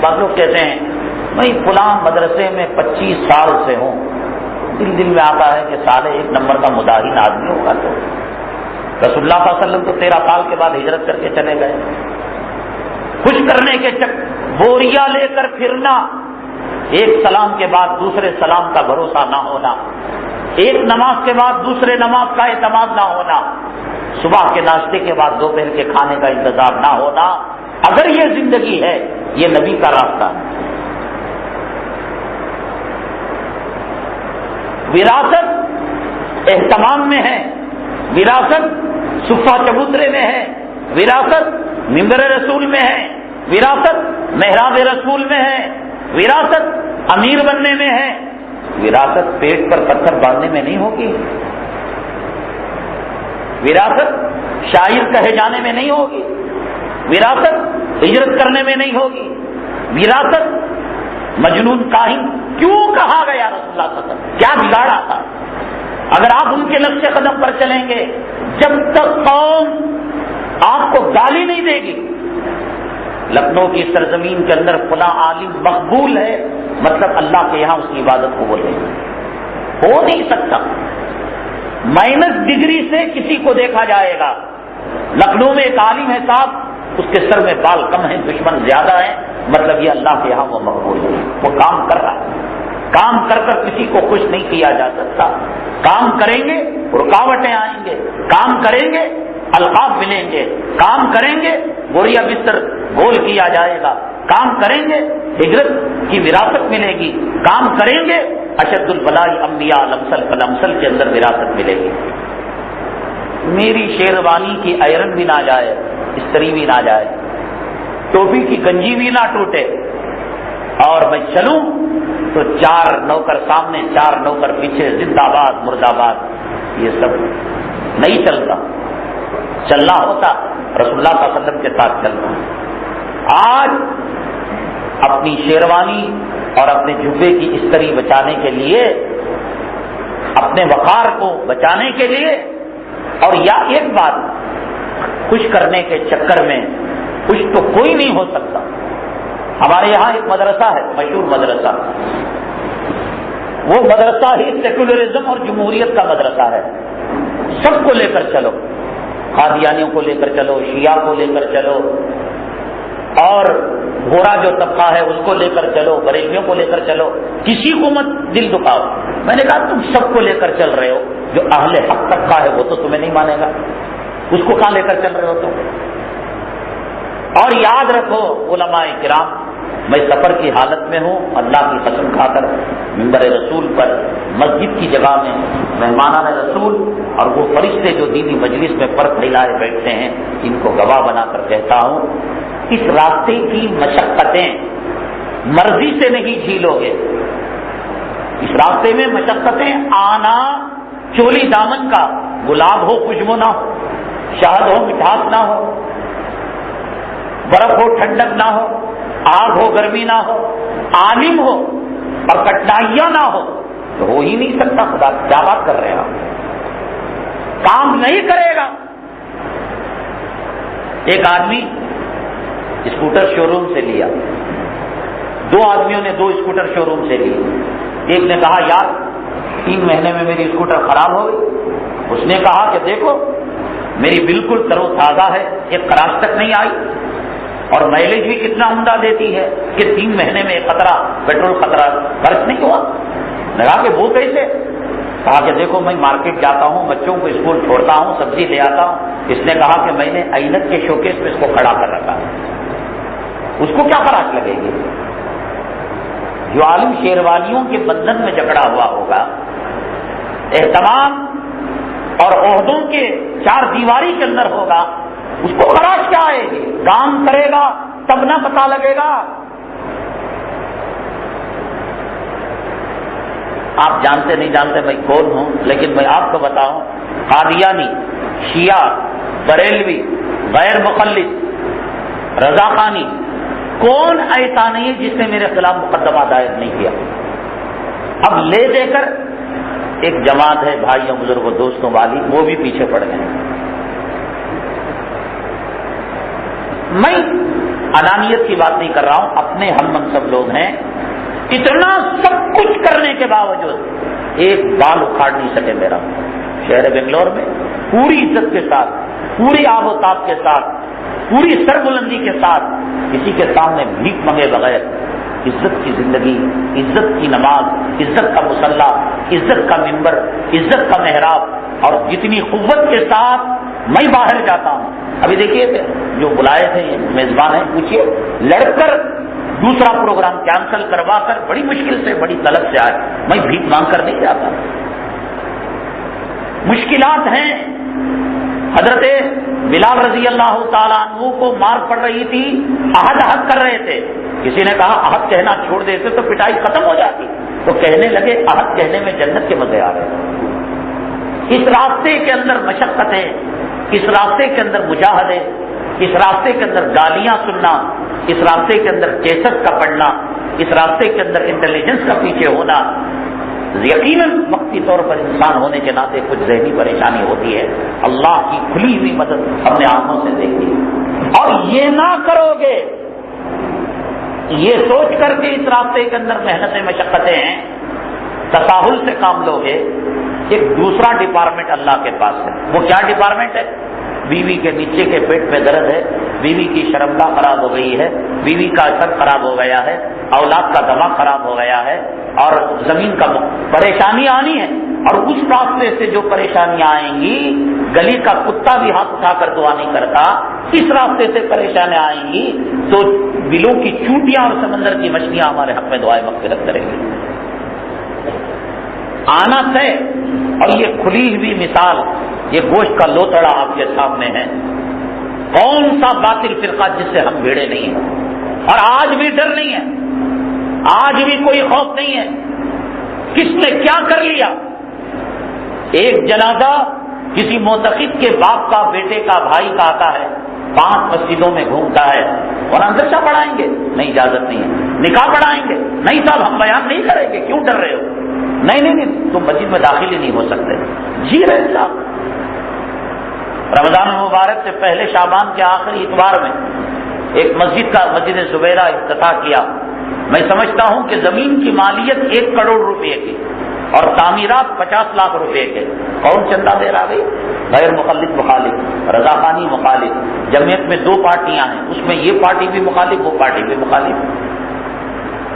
بعض لوگ کہتے ہیں میں فلاں مدرسے میں 25 سال سے ہوں، دل میں آتا ہے کہ سالے 1 نمبر کا مداہن آدمی ہوگا. تو رسول اللہ صلی اللہ علیہ وسلم تو 13 سال کے بعد ہجرت کر کے چلے گئے. خوش کرنے کے بوریا لے کر پھرنا، ایک سلام کے بعد دوسرے سلام کا بھروسہ نہ ہونا، ایک نماز کے بعد دوسرے نماز کا اعتماد نہ ہونا، صبح کے ناشتے کے بعد دوپہر کے کھانے کا انتظار نہ ہونا، اگر یہ زندگی ہے یہ نبی کا راستہ ہے. وراثت اہتمام میں ہے، وراثت صفہ چبوترے میں ہے، وراثت منبر رسول میں ہے، وراثت محراب رسول میں ہے، وراثت امیر بننے میں ہے. وراثت پیٹ پر پتھر باندھنے میں نہیں ہوگی، وراثت شاعر کہے جانے میں نہیں ہوگی، وراثت ہجرت کرنے میں نہیں ہوگی. وراثت مجنون کاہن کیوں کہا گیا رسول اللہ صلی اللہ علیہ وسلم؟ کیا بگاڑا تھا؟ اگر آپ ان کے نقش قدم پر چلیں گے، جب تک قوم آپ کو گالی نہیں دے گی، لکھنؤ کی سرزمین کے اندر فلاں عالم مقبول ہے مطلب اللہ کے یہاں اس کی عبادت کو بولے ہو نہیں سکتا. مائنس ڈگری سے کسی کو دیکھا جائے گا. لکھنؤ میں ایک عالم ہے صاحب، اس کے سر میں بال کم ہیں، دشمن زیادہ ہیں، مطلب یہ اللہ کے یہاں وہ مقبول ہے، وہ کام کر رہا ہے. کام کر کر کسی کو خوش نہیں کیا جا سکتا. کام کریں گے رکاوٹیں آئیں گے، کام کریں گے القاب ملیں گے، کام کریں گے گوریا بستر گول کیا جائے گا، کام کریں گے ہجرت کی وراثت ملے گی، کام کریں گے اشد البلاء انبیاء الامثل فالامثل کے اندر وراثت ملے گی. میری شیروانی کی آئرن بھی نہ جائے، استری بھی نہ جائے، ٹوپی کی گنجی بھی نہ ٹوٹے، اور میں چلوں تو 4 نوکر سامنے 4 نوکر پیچھے، زندہ باد مرد آباد، یہ سب نہیں چلتا. چلنا ہوتا رسول اللہ صلی اللہ علیہ وسلم کے ساتھ چلنا. آج اپنی شیروانی اور اپنے جبے کی استری بچانے کے لیے، اپنے وقار کو بچانے کے لیے، اور یا ایک بات، خوش کرنے کے چکر میں خوش تو کوئی نہیں ہو سکتا. ہمارے یہاں ایک مدرسہ ہے، مشہور مدرسہ، وہ مدرسہ ہی سیکولرزم اور جمہوریت کا مدرسہ ہے. سب کو لے کر چلو، قادیانیوں کو لے کر چلو، شیعہ کو لے کر چلو، اور گھوڑا جو طبقہ ہے اس کو لے کر چلو، بریلویوں کو لے کر چلو، کسی کو مت دل دکھاؤ۔ میں نے کہا تم سب کو لے کر چل رہے ہو، جو اہل حق طبقہ ہے وہ تو تمہیں نہیں مانے گا، اس کو کہاں لے کر چل رہے ہو تم؟ اور یاد رکھو علماء کرام، میں سفر کی حالت میں ہوں، اللہ کی قسم کھا کر منبر رسول پر مسجد کی جگہ میں مہمانان رسول اور وہ فرشتے جو دینی مجلس میں پر پھیلائے بیٹھتے ہیں، ان کو گواہ بنا کر کہتا ہوں، اس راستے کی مشقتیں مرضی سے نہیں جھیلو گے۔ اس راستے میں مشقتیں آنا چولی دامن کا، گلاب ہو خوشبو نہ ہو، شہد ہو مٹھاس نہ ہو، برف ہو ٹھنڈک نہ ہو، آگ ہو گرمی نہ ہو، عالم ہو اور کٹنائیاں نہ ہو تو ہو ہی نہیں سکتا۔ خدا کیا بات کر رہے ہیں آپ، کام نہیں کرے گا۔ ایک آدمی اسکوٹر شو روم سے لیا، دو آدمیوں نے 2 اسکوٹر شو روم سے لیے۔ ایک نے کہا یار 3 مہینے میں میری اسکوٹر خراب ہو گئی۔ اس نے کہا کہ دیکھو میری بالکل تر و تازہ ہے، ایک خراش تک نہیں آئی، اور مائلیج بھی کتنا عمدہ دیتی ہے کہ 3 مہینے میں ایک قطرہ پیٹرول خطرہ خرچ نہیں ہوا۔ لگا کہ وہ کیسے؟ کہا کہ دیکھو میں مارکیٹ جاتا ہوں، بچوں کو اسکول چھوڑتا ہوں، سبزی لے آتا ہوں۔ اس نے کہا کہ میں نے عینت کے شوکیس پہ اس کو کھڑا کر رکھا ہے، اس کو کیا خراش لگے گی؟ جو عالم شیروانیوں کے بندھن میں جکڑا ہوا ہوگا، اہتمام اور عہدوں کے 4 دیواری کے اندر ہوگا، اس کو خراش کیا آئے گی؟ کام کرے گا تب نہ پتا لگے گا۔ آپ جانتے نہیں جانتے میں کون ہوں، لیکن میں آپ کو بتاؤں، قادیانی، شیعہ، بریلوی، غیر مخلص، رضاخانی، کون ایسا نہیں ہے جس نے میرے خلاف مقدمہ دائر نہیں کیا؟ اب لے دے کر ایک جماعت ہے بھائیوں بزرگوں دوستوں والی، وہ بھی پیچھے پڑ گئے۔ میں انانیت کی بات نہیں کر رہا ہوں، اپنے ہم منصب لوگ ہیں، اتنا سب کچھ کرنے کے باوجود ایک بال اکھاڑ نہیں سکے میرا۔ شہر بنگلور میں پوری عزت کے ساتھ، پوری آب و تاب کے ساتھ، پوری سربلندی کے ساتھ، کسی کے سامنے بھیک منگے بغیر عزت کی زندگی، عزت کی نماز، عزت کا مصلی، عزت کا ممبر، عزت کا محراب، اور جتنی قوت کے ساتھ میں باہر جاتا ہوں۔ ابھی دیکھیے جو بلائے تھے میزبان ہیں، پوچھیے، لڑ کر دوسرا پروگرام کینسل کروا کر بڑی مشکل سے بڑی طلب سے آئے، میں بھیک مانگ کر نہیں جاتا۔ مشکلات ہیں۔ حضرت بلال رضی اللہ تعالیٰ عنہ کو مار پڑ رہی تھی، عہد کر رہے تھے، کسی نے کہا عہد کہنا چھوڑ دیتے تو پٹائی ختم ہو جاتی، تو کہنے لگے عہد کہنے میں جنت کے مزے آ رہے ہیں۔ اس راستے کے اندر مشقتیں، اس راستے کے اندر مجاہدے، اس راستے کے اندر گالیاں سننا، اس راستے کے اندر کیسٹ کا پڑھنا، اس راستے کے اندر انٹیلیجنس کا پیچھے ہونا، یقیناً وقتی طور پر انسان ہونے کے ناطے کچھ ذہنی پریشانی ہوتی ہے۔ اللہ کی کھلی ہوئی مدد اپنے آنکھوں سے دیکھی، اور یہ نہ کرو گے، یہ سوچ کر کے اس راستے کے اندر محنتیں مشقتیں ہیں، تساہل سے کام لو گے۔ ایک دوسرا ڈپارٹمنٹ اللہ کے پاس ہے، وہ کیا ڈپارٹمنٹ ہے؟ بیوی کے نیچے کے پیٹ میں درد ہے، بیوی کی شرمگاہ خراب ہو گئی ہے، بیوی کا اثر خراب ہو گیا ہے، اولاد کا دماغ خراب ہو گیا ہے، اور زمین کا پریشانی آنی ہے، اور اس راستے سے جو پریشانیاں آئیں گی، گلی کا کتا بھی ہاتھ اٹھا کر دعا نہیں کرتا، اس راستے سے پریشانیاں آئیں گی تو بلوں کی چونٹیاں اور سمندر کی مچھلیاں ہمارے حق میں دعائیں مغفرت کریں گی۔ آنا طے، اور یہ کھلی ہوئی مثال، یہ گوشت کا لوتڑا آپ کے سامنے ہے۔ کون سا باطل فرقہ جس سے ہم بھیڑے نہیں ہیں، اور آج بھی ڈر نہیں ہے، آج بھی کوئی خوف نہیں ہے۔ کس نے کیا کر لیا؟ ایک جنازہ کسی معتقد کے باپ کا، بیٹے کا، بھائی کا آتا ہے، 5 مسجدوں میں گھومتا ہے، اور اندرشہ پڑھائیں گے؟ نہیں، اجازت نہیں ہے۔ نکاح پڑھائیں گے؟ نہیں صاحب ہم بیان نہیں کریں گے، کیوں ڈر رہے ہو؟ نہیں، تم مسجد میں داخل ہی نہیں ہو سکتے۔ جی رہے صاحب، رمضان المبارک سے پہلے شعبان کے آخری اتوار میں ایک مسجد زبیرہ افتتاح کیا۔ میں سمجھتا ہوں کہ زمین کی مالیت 1 کروڑ روپے کی، اور تعمیرات 50 لاکھ روپے کے. کون چندہ دے رہا بھائی؟ غیر مخلص مخالف، رضاخانی مخالف. جمعیت میں 2 پارٹیاں ہیں، اس میں یہ پارٹی بھی مخالف، وہ پارٹی بھی مخالف.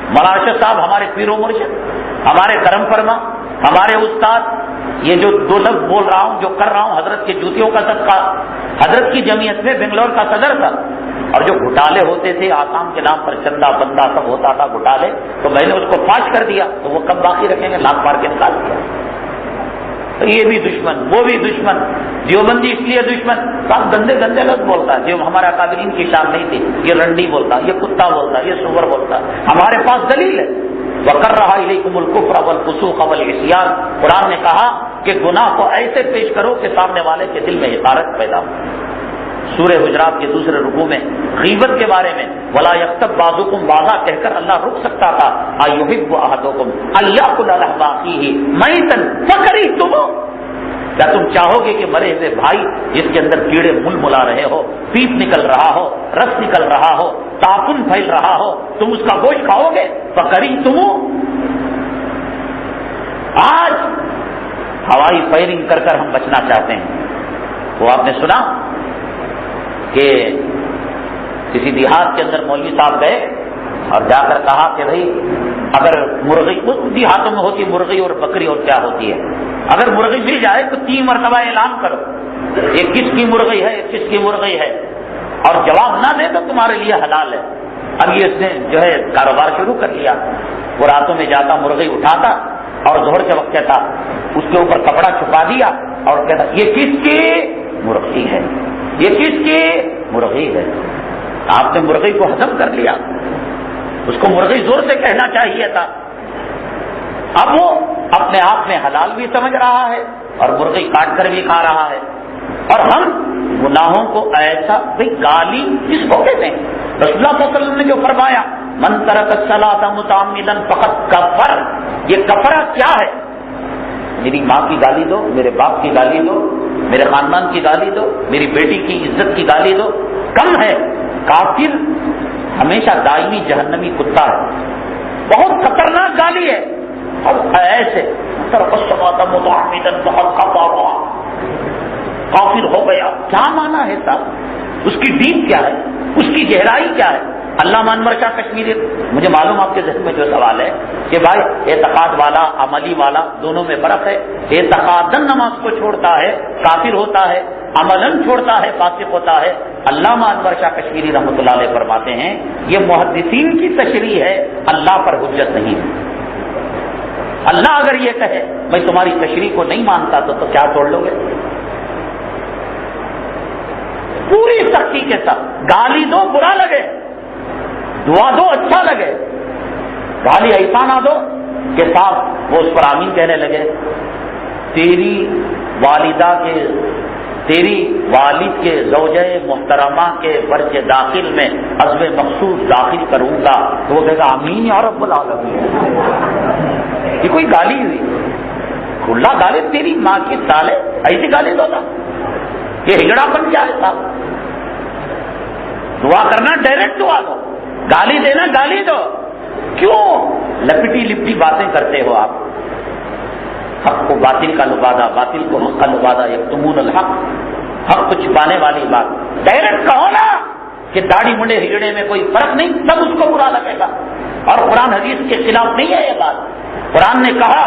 مولانا ارشد صاحب ہمارے پیر و مرشد، ہمارے کرم فرما، ہمارے استاد. یہ جو 2 لفظ بول رہا ہوں، جو کر رہا ہوں، حضرت کے جوتیوں کا صدقہ. حضرت کی جمعیت میں بنگلور کا صدر تھا، اور جو گھٹالے ہوتے تھے آسام کے نام پر چندہ بندہ سب ہوتا تھا گھٹالے، تو میں نے اس کو فاش کر دیا. تو وہ کب باقی رکھیں گے؟ لاکھ مار کے نکال دیا. تو یہ بھی دشمن، وہ بھی دشمن. دیوبندی اس لیے دشمن، سب گندے گندے لفظ بولتا ہے جو ہمارے اکابرین کی شان نہیں تھی. یہ رنڈی بولتا، یہ کتا بولتا، یہ سور بولتا. ہمارے پاس دلیل ہے. وَقَرَّهَا إِلَيْكُمُ الْكُفْرَ وَالْفُسُوقَ وَالْعِصْيَانَ. قرآن نے کہا کہ گناہ کو ایسے پیش کرو کہ سامنے والے کے دل میں حقارت پیدا ہو. سورہ حجرات کے دوسرے رکوع میں غیبت کے بارے میں وَلَا يَغْتَبْ بَعْضُكُمْ بَعْضًا کہہ کر اللہ رک سکتا تھا. أَيُحِبُّ أَحَدُكُمْ أَن يَأْكُلَ لَحْمَ أَخِيهِ مَيْتًا فَكَرِهْتُمُوهُ. کیا تم چاہو گے کہ مرے ہوئے بھائی جس کے اندر کیڑے مل ملا رہے ہو، پیپ نکل رہا ہو، رس نکل رہا ہو، تعفن پھیل رہا ہو، تم اس کا گوشت کھاؤ گے؟ فَكَرِهْتُمُوهُ. آج ہوائی فائرنگ کر کر ہم بچنا چاہتے ہیں. وہ آپ نے سنا کہ کسی دیہات کے اندر مولوی صاحب گئے اور جا کر کہا کہ بھائی اگر مرغی، دیہاتوں میں ہوتی مرغی اور بکری اور کیا ہوتی ہے، اگر مرغی مل جائے تو 3 مرتبہ اعلان کرو یہ کس کی مرغی ہے، یہ کس کی مرغی ہے، اور جواب نہ دے تو تمہارے لیے حلال ہے. اب یہ اس نے جو ہے کاروبار شروع کر لیا. وہ راتوں میں جاتا مرغی اٹھاتا اور ظہر کے وقت کہتا، اس کے اوپر کپڑا چھپا دیا اور کہتا یہ کس کی مرغی ہے، یہ کس کی مرغی ہے. آپ نے مرغی کو ہضم کر لیا. اس کو مرغی زور سے کہنا چاہیے تھا. اب وہ اپنے آپ میں حلال بھی سمجھ رہا ہے اور مرغی کاٹ کر بھی کھا رہا ہے. اور ہم گناہوں کو ایسا، بھائی گالی کس کو کہتے ہیں؟ رسول اللہ صلی اللہ علیہ وسلم نے جو فرمایا من ترک الصلاۃ متعمدا فقد کفر. یہ کفرہ کیا ہے؟ میری ماں کی گالی دو، میرے باپ کی گالی دو، میرے خاندان کی گالی دو، میری بیٹی کی عزت کی گالی دو، کم ہے. کافر ہمیشہ دائمی جہنمی کتا ہے. بہت خطرناک گالی ہے. اور ایسے کافر ہو گیا، کیا مانا ہے صاحب؟ اس کی ڈیپ کیا ہے، اس کی گہرائی کیا ہے؟ علامہ انور شاہ کشمیری، مجھے معلوم آپ کے ذہن میں جو سوال ہے کہ بھائی اعتقاد والا عملی والا دونوں میں فرق ہے. اعتقاداً نماز کو چھوڑتا ہے کافر ہوتا ہے، عملاً چھوڑتا ہے فاسق ہوتا ہے. علامہ انور شاہ کشمیری رحمۃ اللہ علیہ فرماتے ہیں یہ محدثین کی تشریح ہے، اللہ پر حجت نہیں ہے. اللہ اگر یہ کہے میں تمہاری تشریح کو نہیں مانتا تو کیا توڑ لو گے؟ پوری سختی کے ساتھ گالی دو برا لگے، دعا دو اچھا لگے، گالی ایسا نہ دو کہ صاحب وہ اس پر آمین کہنے لگے. تیری والدہ کے، تیری والد کے زوجہ محترمہ کے برج داخل میں عزم مخصوص داخل کروں گا تو وہ کہے گا آمین یا رب العالمین. یہ کوئی گالی ہوئی؟ کھلا گالی تیری ماں کی سال ہے، ایسی گالی دو نا. یہ ہجڑا پن کیا ہے صاحب؟ دعا کرنا ڈائریکٹ دعا دو، گالی دینا گالی دو. کیوں لپٹی لپٹی باتیں کرتے ہو آپ؟ حق کو باطل کا لبادہ، باطل کو حق کا لبادہ، یکتمون الحق، حق کو چھپانے والی بات. ڈائریکٹ کہو نا کہ داڑھی منڈے ہجڑے میں کوئی فرق نہیں، تب اس کو برا لگے گا. اور قرآن حدیث کے خلاف نہیں ہے یہ بات. قرآن نے کہا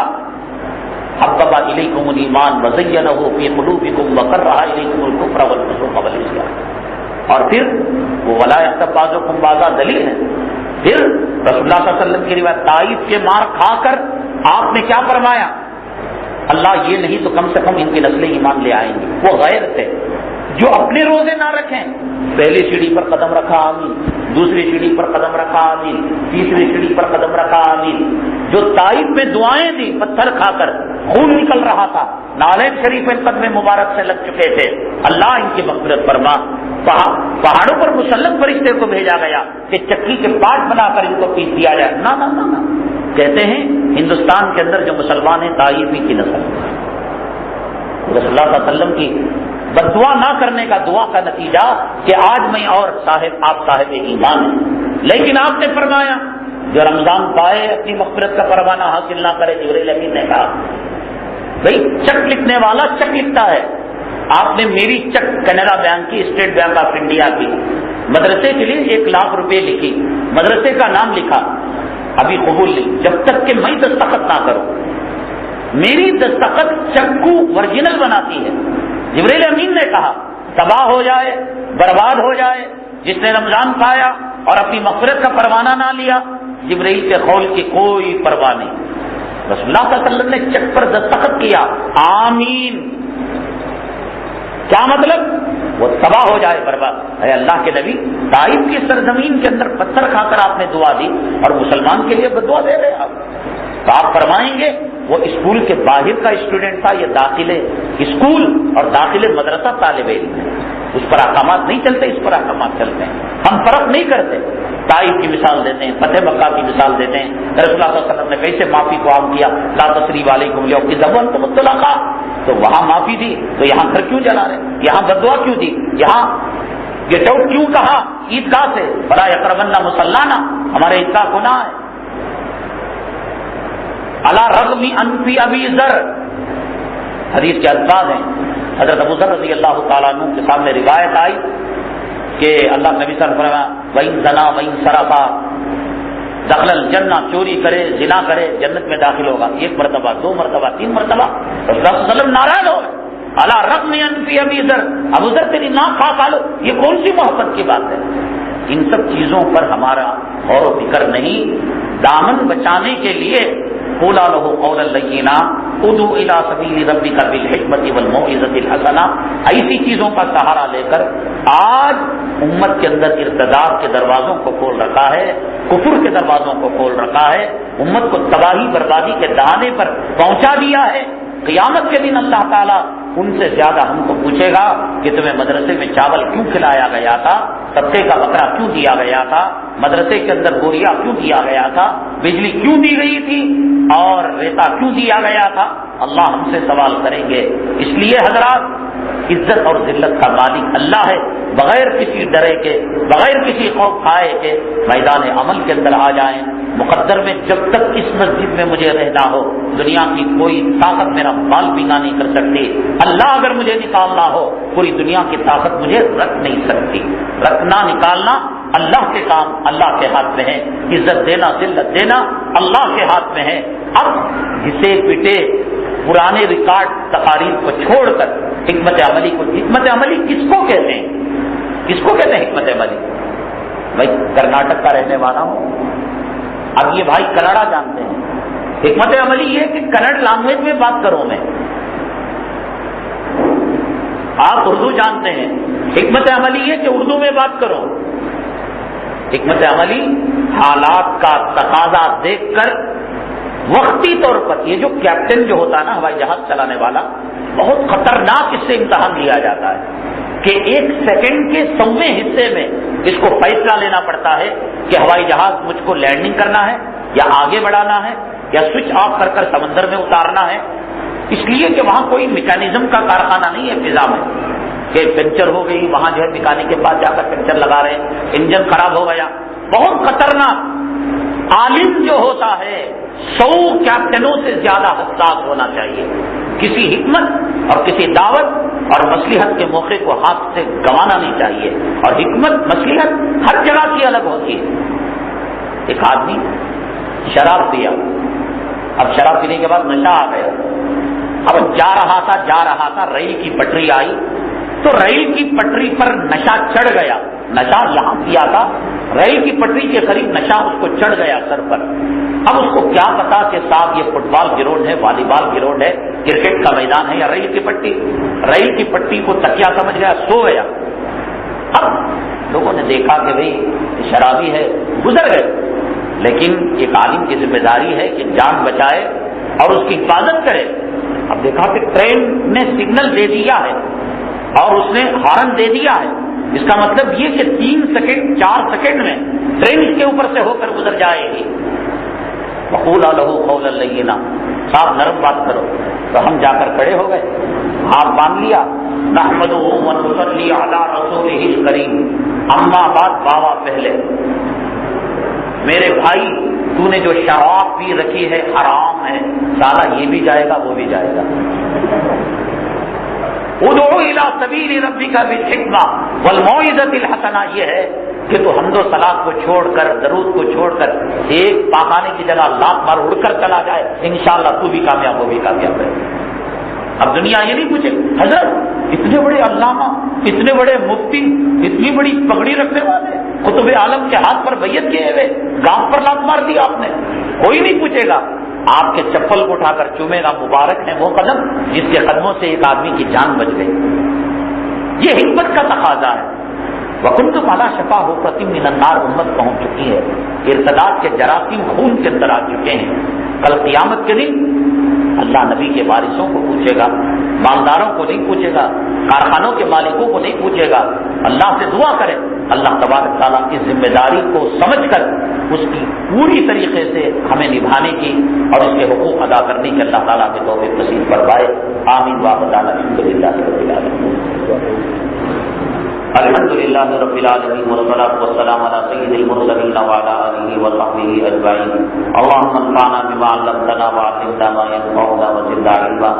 حبب الیکم الایمان وزینہ فی قلوبکم وکرہ الیکم الکفر والفسوق والعصیان. اور پھر وہ ولا یغتب بعضکم بعضا دلیل ہے. پھر رسول اللہ صلی اللہ علیہ وسلم کی روایت، طائف کے مار کھا کر آپ نے کیا فرمایا؟ اللہ یہ نہیں تو کم سے کم ان کی نسلیں ایمان لے آئیں گی. وہ غیر تھے جو اپنے روزے نہ رکھیں. پہلی سیڑھی پر قدم رکھا آمین، دوسری سیڑھی پر قدم رکھا آمین، تیسری سیڑھی پر قدم رکھا آمین. جو طائف میں دعائیں دی پتھر کھا کر خون نکل رہا تھا، نالین شریف ان قدم مبارک سے لگ چکے تھے. اللہ ان کی مغفرت فرما. پہاڑوں پر مسلط فرشتے کو بھیجا گیا کہ چکی کے پاٹ بنا کر ان کو پیس دیا جائے. نہ نہ نہ نہ. کہتے ہیں ہندوستان کے اندر جو مسلمان ہیں طائفی کی نسل. رسول اللہ صلی اللہ علیہ وسلم کی بددعا نہ کرنے کا دعا کا نتیجہ کہ آج میں اور صاحب آپ صاحب ایمان ہیں. لیکن آپ نے فرمایا جو رمضان پائے اپنی مغفرت کا پروانہ حاصل نہ کرے. جبرائیل امین نے کہا بھائی چیک لکھنے والا چیک لکھتا ہے. آپ نے میری چیک کینرا بینک کی، اسٹیٹ بینک آف انڈیا کی، مدرسے کے لیے 1 لاکھ روپے لکھی، مدرسے کا نام لکھا، ابھی قبول نہیں جب تک کہ میں دستخط نہ کروں. میری دستخط چیک کو ورجنل بناتی ہے. جبرائیل امین نے کہا تباہ ہو جائے، برباد ہو جائے جس نے رمضان پایا اور اپنی مغفرت کا پروانہ نہ لیا. جبرائیل کے قول کی کوئی پرواہ نہیں. رسول اللہ صلی اللہ علیہ وسلم نے چیک پر دستخط کیا، آمین. کیا مطلب؟ وہ تباہ ہو جائے، برباد. اے اللہ کے نبی، طائف کی سرزمین کے اندر پتھر کھا کر آپ نے دعا دی اور مسلمان کے لیے بدعا دے رہے آپ. تو آپ فرمائیں گے وہ اسکول کے باہر کا اسٹوڈنٹ تھا، یہ داخلے اسکول اور داخلے مدرسہ طالب علم ہے. اس پر احکامات نہیں چلتے، اس پر احکامات چلتے ہیں. ہم فرق نہیں کرتے. طائف کی مثال دیتے ہیں، فتح مکہ کی مثال دیتے ہیں. رسول اللہ صلی اللہ علیہ وسلم نے کیسے معافی کو عام کیا، لا تثریب علیکم اليوم اذهبوا انتم الطلقاء. تو وہاں معافی دی تو یہاں گھر کیوں جلا رہے؟ یہاں بددعا کیوں دی؟ یہاں گیٹ آؤٹ کیوں کہا عیدگاہ سے؟ فلا یقربن مصلانا، ہمارے عیدگاہ گناہ ہے. علی رغم انف ابی ذر، حدیث کے الفاظ ہیں. حضرت ابو ذر رضی اللہ تعالیٰ عنہ کے سامنے روایت آئی کہ اللہ نبی صلی اللہ علیہ وسلم وَإِن زَنَا وَإِن سَرَقَ دخل الجنہ، چوری کرے زنا کرے جنت میں داخل ہوگا. 1 مرتبہ 2 مرتبہ 3 مرتبہ. رسول اللہ صلی اللہ علیہ وسلم ناراض ہو گئے. علی رغم انف ابی ذر، ابو ذر تیری ناک کھا لو، یہ کون سی محبت کی بات ہے؟ ان سب چیزوں پر ہمارا غور و فکر نہیں. دامن بچانے کے لیے قولا له قولا لینا، ادعو الی سبیل ربک بالحکمت والموعظۃ الحسنہ، ایسی چیزوں کا سہارا لے کر آج امت کے اندر ارتداد کے دروازوں کو کھول رکھا ہے، کفر کے دروازوں کو کھول رکھا ہے، امت کو تباہی بربادی کے دہانے پر پہنچا دیا ہے. قیامت کے دن اللہ تعالیٰ ان سے زیادہ ہم کو پوچھے گا کہ تمہیں مدرسے میں چاول کیوں کھلایا گیا تھا، صدقے کا بکرا کیوں دیا گیا تھا، مدرسے کے اندر بوریا کیوں دیا گیا تھا، بجلی کیوں دی گئی تھی اور ریتا کیوں دیا گیا تھا. اللہ ہم سے سوال کریں گے. اس لیے حضرات، عزت اور ذلت کا مالک اللہ ہے. بغیر کسی ڈرے کے، بغیر کسی خوف کھائے کے میدان عمل کے اندر آ جائیں. مقدر میں جب تک اس مسجد میں مجھے رہنا ہو، دنیا کی کوئی طاقت میرا بال بینا نہیں کر سکتی. اللہ اگر مجھے نکالنا ہو، پوری دنیا کی طاقت مجھے رکھ نہیں سکتی. رکھنا نکالنا اللہ کے کام، اللہ کے ہاتھ میں ہے. عزت دینا ذلت دینا اللہ کے ہاتھ میں ہے. اب گھسے پٹے پرانے ریکارڈ تقاریر کو چھوڑ کر حکمت عملی کو، حکمت عملی کس کو کہتے ہیں؟ کس کو کہتے ہیں حکمت عملی؟ میں کرناٹک کا رہنے والا ہوں، اب یہ بھائی کنڑا جانتے ہیں. حکمت عملی یہ کہ کنڑ لینگویج میں بات کروں میں. آپ اردو جانتے ہیں، حکمت عملی یہ کہ اردو میں بات کرو. حکمت عملی حالات کا تقاضا دیکھ کر وقتی طور پر، یہ جو کیپٹن جو ہوتا ہے نا ہوائی جہاز چلانے والا، بہت خطرناک اس سے امتحان لیا جاتا ہے کہ 1 سیکنڈ کے 100ویں حصے میں اس کو فیصلہ لینا پڑتا ہے کہ ہوائی جہاز مجھ کو لینڈنگ کرنا ہے یا آگے بڑھانا ہے یا سوئچ آف کر کر سمندر میں اتارنا ہے. اس لیے کہ وہاں کوئی میکانزم کا کارخانہ نہیں ہے فضا میں کہ پنچر ہو گئی، وہاں جو ہے میکینک کے پاس جا کر پنچر لگا رہے ہیں، انجن خراب ہو گیا. بہت خطرناک. عالم جو ہوتا ہے 100 کیپٹنوں سے زیادہ حساس ہونا چاہیے. کسی حکمت اور کسی دعوت اور مصلحت کے موقع کو ہاتھ سے گنوانا نہیں چاہیے. اور حکمت مصلحت ہر جگہ کی الگ ہوتی ہے. ایک آدمی شراب پیا، اب شراب پینے کے بعد نشہ آ گیا. اب جا رہا تھا ریل کی پٹری آئی تو ریل کی پٹری پر نشہ چڑھ گیا. نشہ یہاں کیا تھا، ریل کی پٹری کے قریب نشہ اس کو چڑھ گیا سر پر. اب اس کو کیا پتا کہ صاحب یہ فٹ بال گراؤنڈ ہے، والی بال گراؤنڈ ہے، کرکٹ کا میدان ہے یا ریل کی پٹی. ریل کی پٹی کو تکیا سمجھ گیا، سو گیا. اب لوگوں نے دیکھا کہ بھئی شرابی ہے، گزر گئے. لیکن ایک عالم کی ذمہ داری ہے کہ جان بچائے اور اس کی حفاظت کرے. اب دیکھا کہ ٹرین نے سگنل دے دیا ہے اور اس نے ہارن دے دیا ہے. اس کا مطلب یہ کہ 3 سیکنڈ 4 سیکنڈ میں ٹرین اس کے اوپر سے ہو کر گزر جائے گی. وقولا لہ قولا لینا، صاحب نرم بات کرو. تو ہم جا کر کھڑے ہو گئے، ہاتھ باندھ لیا. نحمدہ ونصلی علی رسولہ الکریم. اما بعد، باوا پہلے. میرے بھائی تو نے جو شراب پی رکھی ہے حرام ہے، سالا یہ بھی جائے گا وہ بھی جائے گا۔ ادعو الی سبیل ربک بالحکمہ والموعظۃ الحسنہ، یہ ہے کہ تو حمد و ثنا کو چھوڑ کر، درود کو چھوڑ کر ایک پاخانے کی جگہ لات مار اڑ کر چلا جائے، انشاءاللہ تو بھی کامیاب، وہ بھی کامیاب ہے۔ اب دنیا یہ نہیں پوچھے حضرت اتنے بڑے علامہ، اتنے بڑے مفتی، اتنی بڑی پگڑی رکھنے والے، قطب عالم کے ہاتھ پر بیعت کیے ہوئے، گاؤں پر لات مار دی آپ نے، کوئی نہیں پوچھے گا۔ آپ کے چپل کو اٹھا کر چومے گا، مبارک ہے وہ قدم جس کے قدموں سے ایک آدمی کی جان بچ گئی۔ یہ حکمت کا تقاضا ہے۔ وَكُنْتُمْ عَلَىٰ شَفَا حُفْرَةٍ مِّنَ النَّارِ، امت پہنچ چکی ہے، ارتداد کے جراثیم خون کے اندر آ چکے ہیں۔ کل قیامت کے دن اللہ نبی کے وارثوں کو پوچھے گا، مالداروں کو نہیں پوچھے گا، کارخانوں کے مالکوں کو نہیں پوچھے گا۔ اللہ سے دعا کرے اللہ تبارک تعالیٰ کی ذمہ داری کو سمجھ کر اس کی پوری طریقے سے ہمیں نبھانے کی اور اس کے حقوق ادا کرنے کی اللہ تعالیٰ کے توفیق نصیب فرمائے۔ آمین واخر دعوانا الحمدللہ رب العالمین۔ الحمد للہ رب العالمین والصلاة والسلام علی سید المرسلین وعلی آلہ وصحبہ اجمعین۔ اللہم انفعنا بما علمتنا وعلمنا ما ينفعنا وزدنا علما۔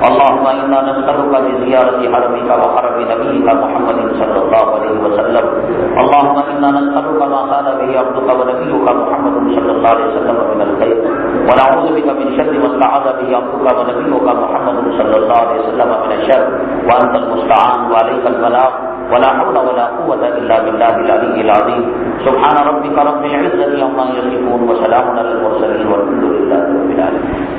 اللہم انا نسألک بزیارت حرمک وحرم نبیک محمد صلی اللہ علیہ وسلم۔ اللہم انا نسألک ما قال به عبدک ونبیک محمد صلی اللہ علیہ وسلم من الخیر، ونعوذ بک من شر ما استعاذ به عبدک ونبیک محمد صلی اللہ علیہ وسلم من الشر، وانت المستعان وعلیک البلاغ، ولا حول ولا قوة إلا بالله العلي العظيم۔ سبحان ربك رب العزة عما يصفون وسلام على المرسلين والحمد لله رب العالمين۔